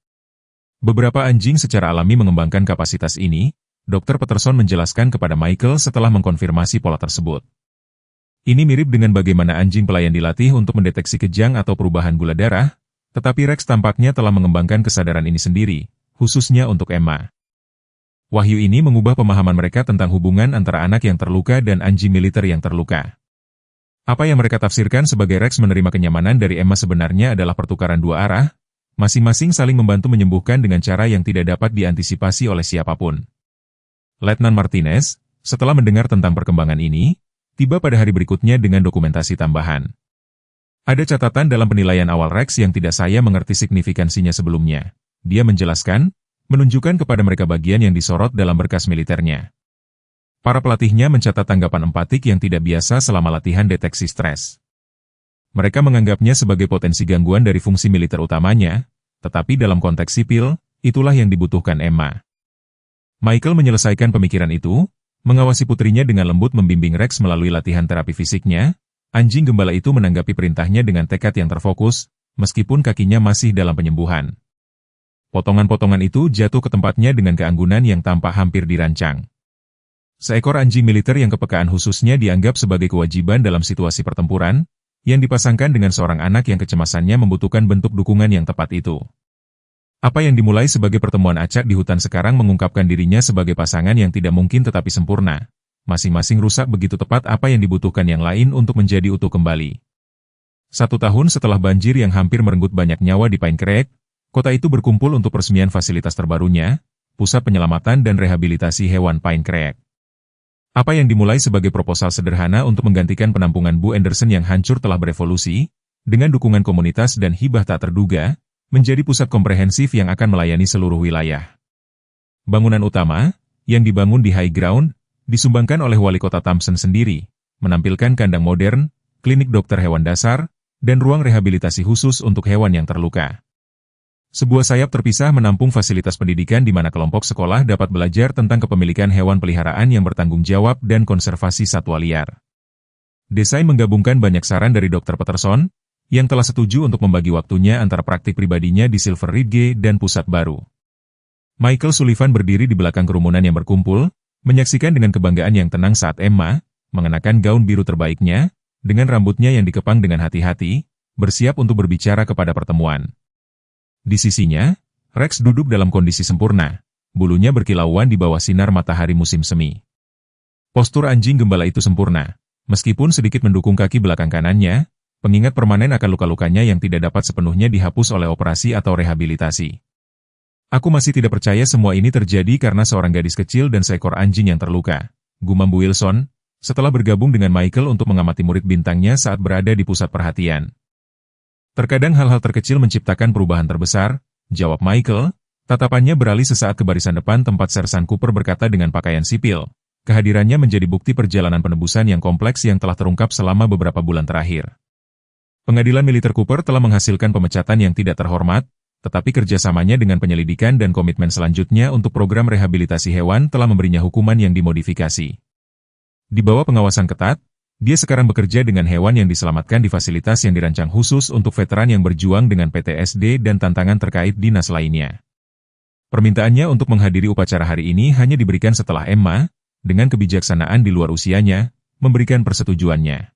Beberapa anjing secara alami mengembangkan kapasitas ini, Dr. Peterson menjelaskan kepada Michael setelah mengkonfirmasi pola tersebut. Ini mirip dengan bagaimana anjing pelayan dilatih untuk mendeteksi kejang atau perubahan gula darah, tetapi Rex tampaknya telah mengembangkan kesadaran ini sendiri, khususnya untuk Emma. Wahyu ini mengubah pemahaman mereka tentang hubungan antara anak yang terluka dan anjing militer yang terluka. Apa yang mereka tafsirkan sebagai Rex menerima kenyamanan dari Emma sebenarnya adalah pertukaran dua arah, masing-masing saling membantu menyembuhkan dengan cara yang tidak dapat diantisipasi oleh siapapun. Letnan Martinez, setelah mendengar tentang perkembangan ini, tiba pada hari berikutnya dengan dokumentasi tambahan. Ada catatan dalam penilaian awal Rex yang tidak saya mengerti signifikansinya sebelumnya. Dia menjelaskan, menunjukkan kepada mereka bagian yang disorot dalam berkas militernya. Para pelatihnya mencatat tanggapan empatik yang tidak biasa selama latihan deteksi stres. Mereka menganggapnya sebagai potensi gangguan dari fungsi militer utamanya, tetapi dalam konteks sipil, itulah yang dibutuhkan Emma. Michael menyelesaikan pemikiran itu, mengawasi putrinya dengan lembut membimbing Rex melalui latihan terapi fisiknya. Anjing gembala itu menanggapi perintahnya dengan tekad yang terfokus, meskipun kakinya masih dalam penyembuhan. Potongan-potongan itu jatuh ke tempatnya dengan keanggunan yang tampak hampir dirancang. Seekor anjing militer yang kepekaan khususnya dianggap sebagai kewajiban dalam situasi pertempuran, yang dipasangkan dengan seorang anak yang kecemasannya membutuhkan bentuk dukungan yang tepat itu. Apa yang dimulai sebagai pertemuan acak di hutan sekarang mengungkapkan dirinya sebagai pasangan yang tidak mungkin tetapi sempurna. Masing-masing rusak begitu tepat apa yang dibutuhkan yang lain untuk menjadi utuh kembali. 1 tahun setelah banjir yang hampir merenggut banyak nyawa di Pine Creek, kota itu berkumpul untuk peresmian fasilitas terbarunya, Pusat Penyelamatan dan Rehabilitasi Hewan Pine Creek. Apa yang dimulai sebagai proposal sederhana untuk menggantikan penampungan Bu Anderson yang hancur telah berevolusi, dengan dukungan komunitas dan hibah tak terduga, menjadi pusat komprehensif yang akan melayani seluruh wilayah. Bangunan utama, yang dibangun di High Ground, disumbangkan oleh Wali Kota Thompson sendiri, menampilkan kandang modern, klinik dokter hewan dasar, dan ruang rehabilitasi khusus untuk hewan yang terluka. Sebuah sayap terpisah menampung fasilitas pendidikan di mana kelompok sekolah dapat belajar tentang kepemilikan hewan peliharaan yang bertanggung jawab dan konservasi satwa liar. Desain menggabungkan banyak saran dari Dr. Peterson, yang telah setuju untuk membagi waktunya antara praktik pribadinya di Silver Ridge dan pusat baru. Michael Sullivan berdiri di belakang kerumunan yang berkumpul, menyaksikan dengan kebanggaan yang tenang saat Emma, mengenakan gaun biru terbaiknya, dengan rambutnya yang dikepang dengan hati-hati, bersiap untuk berbicara kepada pertemuan. Di sisinya, Rex duduk dalam kondisi sempurna, bulunya berkilauan di bawah sinar matahari musim semi. Postur anjing gembala itu sempurna, meskipun sedikit mendukung kaki belakang kanannya, pengingat permanen akan luka-lukanya yang tidak dapat sepenuhnya dihapus oleh operasi atau rehabilitasi. Aku masih tidak percaya semua ini terjadi karena seorang gadis kecil dan seekor anjing yang terluka, gumam Bu Wilson, setelah bergabung dengan Michael untuk mengamati murid bintangnya saat berada di pusat perhatian. Terkadang hal-hal terkecil menciptakan perubahan terbesar, jawab Michael, tatapannya beralih sesaat ke barisan depan tempat Sersan Cooper berkata dengan pakaian sipil. Kehadirannya menjadi bukti perjalanan penebusan yang kompleks yang telah terungkap selama beberapa bulan terakhir. Pengadilan militer Cooper telah menghasilkan pemecatan yang tidak terhormat, tetapi kerjasamanya dengan penyelidikan dan komitmen selanjutnya untuk program rehabilitasi hewan telah memberinya hukuman yang dimodifikasi. Di bawah pengawasan ketat, dia sekarang bekerja dengan hewan yang diselamatkan di fasilitas yang dirancang khusus untuk veteran yang berjuang dengan PTSD dan tantangan terkait dinas lainnya. Permintaannya untuk menghadiri upacara hari ini hanya diberikan setelah Emma, dengan kebijaksanaan di luar usianya, memberikan persetujuannya.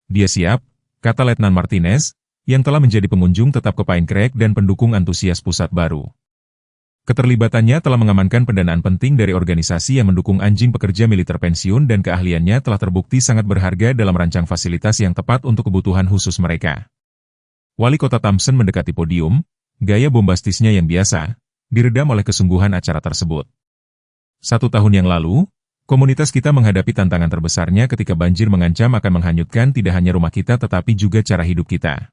Dia siap, kata Letnan Martinez, yang telah menjadi pengunjung tetap ke Pine Creek dan pendukung antusias pusat baru. Keterlibatannya telah mengamankan pendanaan penting dari organisasi yang mendukung anjing pekerja militer pensiun dan keahliannya telah terbukti sangat berharga dalam rancang fasilitas yang tepat untuk kebutuhan khusus mereka. Wali Kota Thompson mendekati podium, gaya bombastisnya yang biasa, diredam oleh kesungguhan acara tersebut. 1 tahun yang lalu, komunitas kita menghadapi tantangan terbesarnya ketika banjir mengancam akan menghanyutkan tidak hanya rumah kita tetapi juga cara hidup kita.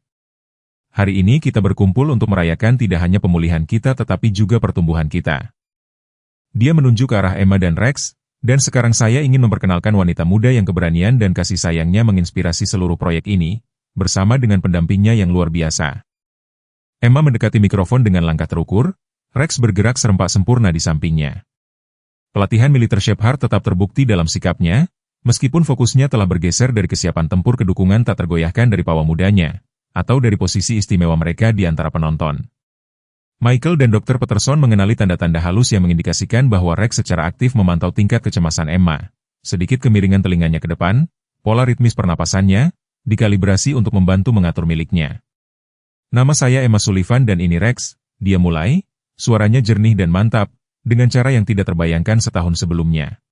Hari ini kita berkumpul untuk merayakan tidak hanya pemulihan kita tetapi juga pertumbuhan kita. Dia menunjuk ke arah Emma dan Rex, dan sekarang saya ingin memperkenalkan wanita muda yang keberanian dan kasih sayangnya menginspirasi seluruh proyek ini, bersama dengan pendampingnya yang luar biasa. Emma mendekati mikrofon dengan langkah terukur, Rex bergerak serempak sempurna di sampingnya. Pelatihan militer Shepherd tetap terbukti dalam sikapnya, meskipun fokusnya telah bergeser dari kesiapan tempur ke dukungan tak tergoyahkan dari pawang mudanya, atau dari posisi istimewa mereka di antara penonton. Michael dan Dr. Peterson mengenali tanda-tanda halus yang mengindikasikan bahwa Rex secara aktif memantau tingkat kecemasan Emma. Sedikit kemiringan telinganya ke depan, pola ritmis pernapasannya, dikalibrasi untuk membantu mengatur miliknya. Nama saya Emma Sullivan dan ini Rex, dia mulai, suaranya jernih dan mantap, dengan cara yang tidak terbayangkan setahun sebelumnya.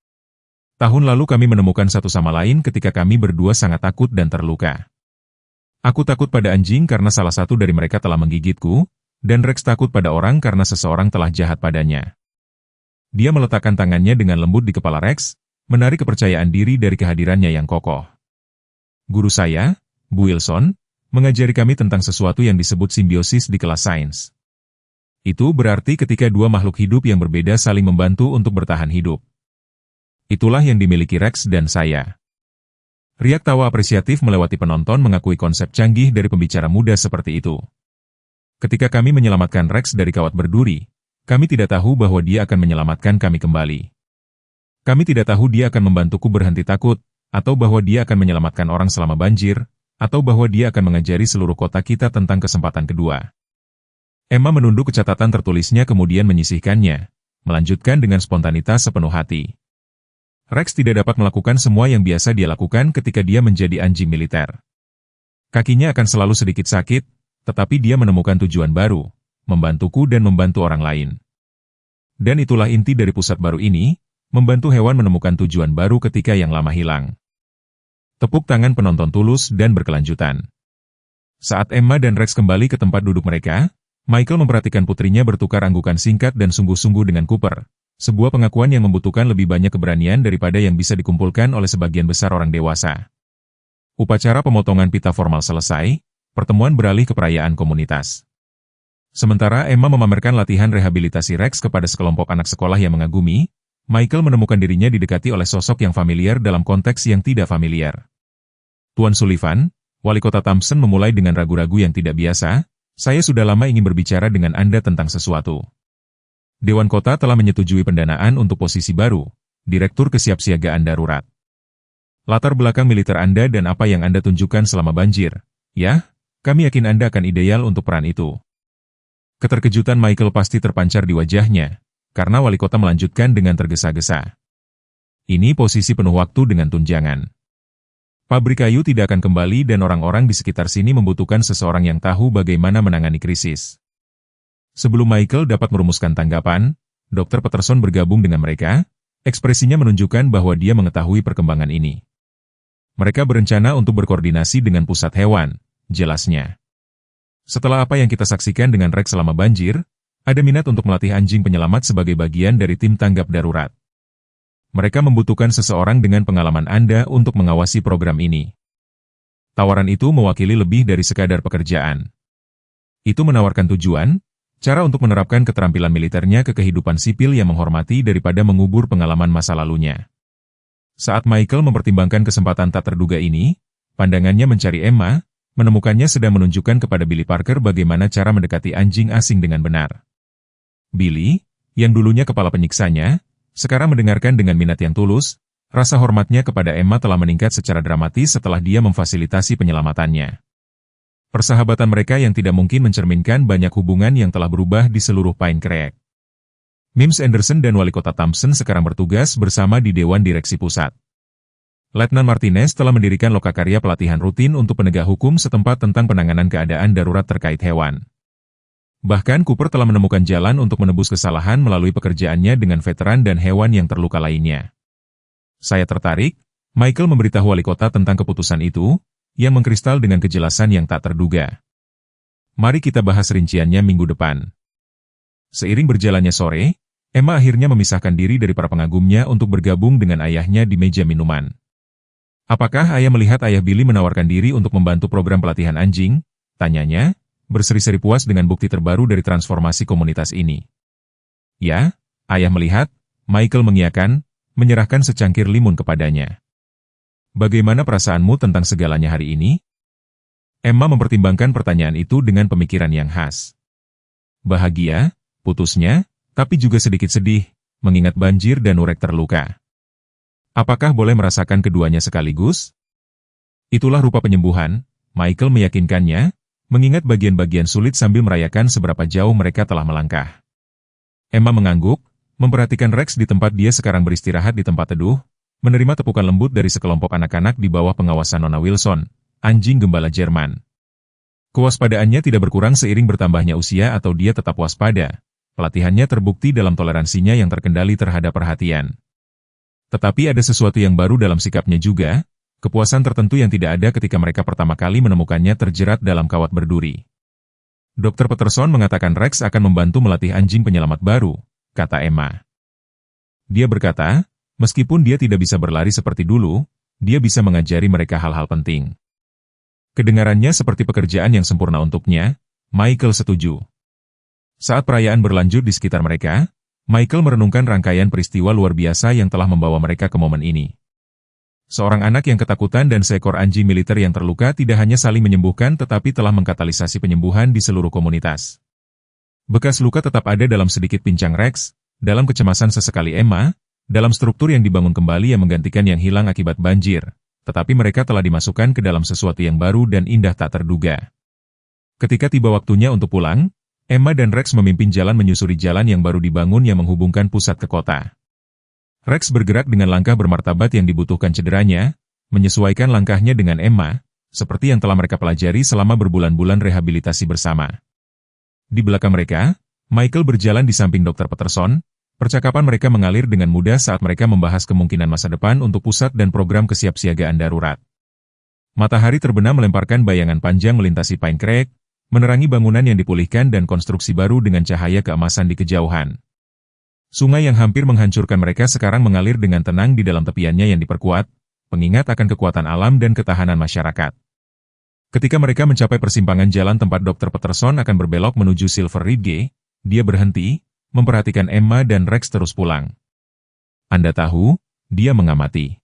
Tahun lalu kami menemukan satu sama lain ketika kami berdua sangat takut dan terluka. Aku takut pada anjing karena salah satu dari mereka telah menggigitku, dan Rex takut pada orang karena seseorang telah jahat padanya. Dia meletakkan tangannya dengan lembut di kepala Rex, menarik kepercayaan diri dari kehadirannya yang kokoh. Guru saya, Bu Wilson, mengajari kami tentang sesuatu yang disebut simbiosis di kelas sains. Itu berarti ketika dua makhluk hidup yang berbeda saling membantu untuk bertahan hidup. Itulah yang dimiliki Rex dan saya. Riak tawa apresiatif melewati penonton mengakui konsep canggih dari pembicara muda seperti itu. Ketika kami menyelamatkan Rex dari kawat berduri, kami tidak tahu bahwa dia akan menyelamatkan kami kembali. Kami tidak tahu dia akan membantuku berhenti takut, atau bahwa dia akan menyelamatkan orang selama banjir, atau bahwa dia akan mengajari seluruh kota kita tentang kesempatan kedua. Emma menunduk ke catatan tertulisnya kemudian menyisihkannya, melanjutkan dengan spontanitas sepenuh hati. Rex tidak dapat melakukan semua yang biasa dia lakukan ketika dia menjadi anjing militer. Kakinya akan selalu sedikit sakit, tetapi dia menemukan tujuan baru, membantuku dan membantu orang lain. Dan itulah inti dari pusat baru ini, membantu hewan menemukan tujuan baru ketika yang lama hilang. Tepuk tangan penonton tulus dan berkelanjutan. Saat Emma dan Rex kembali ke tempat duduk mereka, Michael memperhatikan putrinya bertukar anggukan singkat dan sungguh-sungguh dengan Cooper, sebuah pengakuan yang membutuhkan lebih banyak keberanian daripada yang bisa dikumpulkan oleh sebagian besar orang dewasa. Upacara pemotongan pita formal selesai, pertemuan beralih ke perayaan komunitas. Sementara Emma memamerkan latihan rehabilitasi Rex kepada sekelompok anak sekolah yang mengagumi, Michael menemukan dirinya didekati oleh sosok yang familiar dalam konteks yang tidak familiar. Tuan Sullivan, Wali Kota Thompson memulai dengan ragu-ragu yang tidak biasa. Saya sudah lama ingin berbicara dengan Anda tentang sesuatu. Dewan Kota telah menyetujui pendanaan untuk posisi baru, Direktur Kesiapsiagaan Darurat. Latar belakang militer Anda dan apa yang Anda tunjukkan selama banjir. Ya, kami yakin Anda akan ideal untuk peran itu. Keterkejutan Michael pasti terpancar di wajahnya, karena wali kota melanjutkan dengan tergesa-gesa. Ini posisi penuh waktu dengan tunjangan. Pabrik kayu tidak akan kembali dan orang-orang di sekitar sini membutuhkan seseorang yang tahu bagaimana menangani krisis. Sebelum Michael dapat merumuskan tanggapan, Dr. Peterson bergabung dengan mereka, ekspresinya menunjukkan bahwa dia mengetahui perkembangan ini. Mereka berencana untuk berkoordinasi dengan pusat hewan, jelasnya. Setelah apa yang kita saksikan dengan Rex selama banjir, ada minat untuk melatih anjing penyelamat sebagai bagian dari tim tanggap darurat. Mereka membutuhkan seseorang dengan pengalaman Anda untuk mengawasi program ini. Tawaran itu mewakili lebih dari sekadar pekerjaan. Itu menawarkan tujuan, cara untuk menerapkan keterampilan militernya ke kehidupan sipil yang menghormati daripada mengubur pengalaman masa lalunya. Saat Michael mempertimbangkan kesempatan tak terduga ini, pandangannya mencari Emma, menemukannya sedang menunjukkan kepada Billy Parker bagaimana cara mendekati anjing asing dengan benar. Billy, yang dulunya kepala penyiksanya, sekarang mendengarkan dengan minat yang tulus, rasa hormatnya kepada Emma telah meningkat secara dramatis setelah dia memfasilitasi penyelamatannya. Persahabatan mereka yang tidak mungkin mencerminkan banyak hubungan yang telah berubah di seluruh Pine Creek. Mims Anderson dan Wali Kota Thompson sekarang bertugas bersama di Dewan Direksi Pusat. Letnan Martinez telah mendirikan lokakarya pelatihan rutin untuk penegak hukum setempat tentang penanganan keadaan darurat terkait hewan. Bahkan Cooper telah menemukan jalan untuk menebus kesalahan melalui pekerjaannya dengan veteran dan hewan yang terluka lainnya. Saya tertarik, Michael memberitahu Wali Kota tentang keputusan itu, yang mengkristal dengan kejelasan yang tak terduga. Mari kita bahas rinciannya minggu depan. Seiring berjalannya sore, Emma akhirnya memisahkan diri dari para pengagumnya untuk bergabung dengan ayahnya di meja minuman. Apakah ayah melihat ayah Billy menawarkan diri untuk membantu program pelatihan anjing? Tanyanya, berseri-seri puas dengan bukti terbaru dari transformasi komunitas ini. Ya, ayah melihat, Michael mengiyakan, menyerahkan secangkir limun kepadanya. Bagaimana perasaanmu tentang segalanya hari ini? Emma mempertimbangkan pertanyaan itu dengan pemikiran yang khas. Bahagia, putusnya, tapi juga sedikit sedih, mengingat banjir dan Urek terluka. Apakah boleh merasakan keduanya sekaligus? Itulah rupa penyembuhan, Michael meyakinkannya, mengingat bagian-bagian sulit sambil merayakan seberapa jauh mereka telah melangkah. Emma mengangguk, memperhatikan Rex di tempat dia sekarang beristirahat di tempat teduh, menerima tepukan lembut dari sekelompok anak-anak di bawah pengawasan Nona Wilson, anjing gembala Jerman. Kewaspadaannya tidak berkurang seiring bertambahnya usia atau dia tetap waspada. Pelatihannya terbukti dalam toleransinya yang terkendali terhadap perhatian. Tetapi ada sesuatu yang baru dalam sikapnya juga, kepuasan tertentu yang tidak ada ketika mereka pertama kali menemukannya terjerat dalam kawat berduri. Dr. Peterson mengatakan Rex akan membantu melatih anjing penyelamat baru, kata Emma. Dia berkata, meskipun dia tidak bisa berlari seperti dulu, dia bisa mengajari mereka hal-hal penting. Kedengarannya seperti pekerjaan yang sempurna untuknya, Michael setuju. Saat perayaan berlanjut di sekitar mereka, Michael merenungkan rangkaian peristiwa luar biasa yang telah membawa mereka ke momen ini. Seorang anak yang ketakutan dan seekor anjing militer yang terluka tidak hanya saling menyembuhkan tetapi telah mengkatalisasi penyembuhan di seluruh komunitas. Bekas luka tetap ada dalam sedikit pincang Rex, dalam kecemasan sesekali Emma, dalam struktur yang dibangun kembali yang menggantikan yang hilang akibat banjir, tetapi mereka telah dimasukkan ke dalam sesuatu yang baru dan indah tak terduga. Ketika tiba waktunya untuk pulang, Emma dan Rex memimpin jalan menyusuri jalan yang baru dibangun yang menghubungkan pusat ke kota. Rex bergerak dengan langkah bermartabat yang dibutuhkan cederanya, menyesuaikan langkahnya dengan Emma, seperti yang telah mereka pelajari selama berbulan-bulan rehabilitasi bersama. Di belakang mereka, Michael berjalan di samping Dr. Peterson, percakapan mereka mengalir dengan mudah saat mereka membahas kemungkinan masa depan untuk pusat dan program kesiapsiagaan darurat. Matahari terbenam melemparkan bayangan panjang melintasi Pine Creek, menerangi bangunan yang dipulihkan dan konstruksi baru dengan cahaya keemasan di kejauhan. Sungai yang hampir menghancurkan mereka sekarang mengalir dengan tenang di dalam tepiannya yang diperkuat, pengingat akan kekuatan alam dan ketahanan masyarakat. Ketika mereka mencapai persimpangan jalan tempat Dr. Peterson akan berbelok menuju Silver Ridge, dia berhenti, memperhatikan Emma dan Rex terus pulang. Anda tahu, dia mengamati.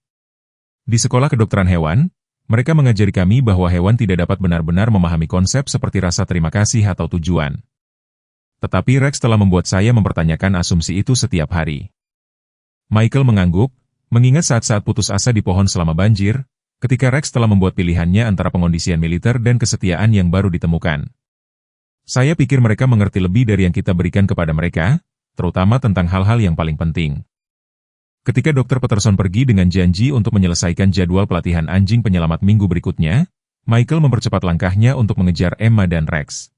Di sekolah kedokteran hewan, mereka mengajari kami bahwa hewan tidak dapat benar-benar memahami konsep seperti rasa terima kasih atau tujuan. Tetapi Rex telah membuat saya mempertanyakan asumsi itu setiap hari. Michael mengangguk, Mengingat saat-saat putus asa di pohon selama banjir, ketika Rex telah membuat pilihannya antara pengondisian militer dan kesetiaan yang baru ditemukan. Saya pikir mereka mengerti lebih dari yang kita berikan kepada mereka, terutama tentang hal-hal yang paling penting. Ketika Dr. Peterson pergi dengan janji untuk menyelesaikan jadwal pelatihan anjing penyelamat minggu berikutnya, Michael mempercepat langkahnya untuk mengejar Emma dan Rex.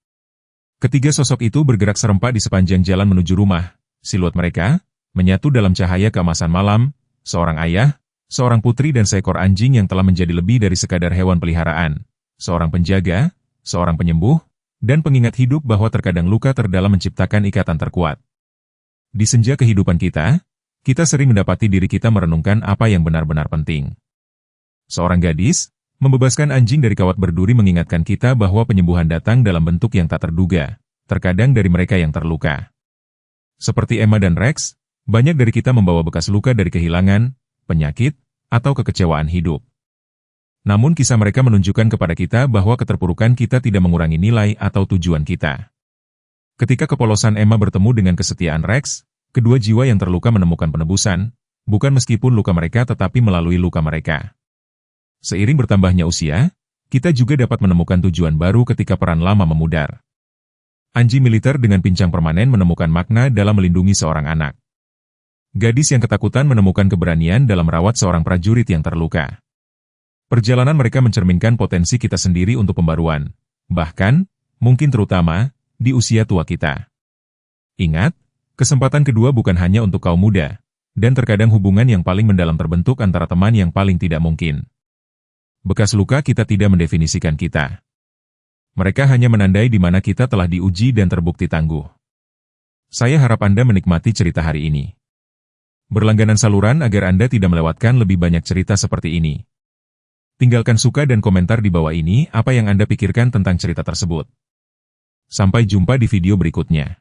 Ketiga sosok itu bergerak serempak di sepanjang jalan menuju rumah. Siluet mereka menyatu dalam cahaya keemasan malam, seorang ayah, seorang putri dan seekor anjing yang telah menjadi lebih dari sekadar hewan peliharaan, seorang penjaga, seorang penyembuh, dan pengingat hidup bahwa terkadang luka terdalam menciptakan ikatan terkuat. Di senja kehidupan kita sering mendapati diri kita merenungkan apa yang benar-benar penting. Seorang gadis, membebaskan anjing dari kawat berduri mengingatkan kita bahwa penyembuhan datang dalam bentuk yang tak terduga, terkadang dari mereka yang terluka. Seperti Emma dan Rex, banyak dari kita membawa bekas luka dari kehilangan, penyakit, atau kekecewaan hidup. Namun kisah mereka menunjukkan kepada kita bahwa keterpurukan kita tidak mengurangi nilai atau tujuan kita. Ketika kepolosan Emma bertemu dengan kesetiaan Rex, kedua jiwa yang terluka menemukan penebusan, bukan meskipun luka mereka tetapi melalui luka mereka. Seiring bertambahnya usia, kita juga dapat menemukan tujuan baru ketika peran lama memudar. Anjing militer dengan pincang permanen menemukan makna dalam melindungi seorang anak. Gadis yang ketakutan menemukan keberanian dalam merawat seorang prajurit yang terluka. Perjalanan mereka mencerminkan potensi kita sendiri untuk pembaruan, bahkan, mungkin terutama, di usia tua kita. Ingat, kesempatan kedua bukan hanya untuk kaum muda, dan terkadang hubungan yang paling mendalam terbentuk antara teman yang paling tidak mungkin. Bekas luka kita tidak mendefinisikan kita. Mereka hanya menandai di mana kita telah diuji dan terbukti tangguh. Saya harap Anda menikmati cerita hari ini. Berlangganan saluran agar Anda tidak melewatkan lebih banyak cerita seperti ini. Tinggalkan suka dan komentar di bawah ini apa yang Anda pikirkan tentang cerita tersebut. Sampai jumpa di video berikutnya.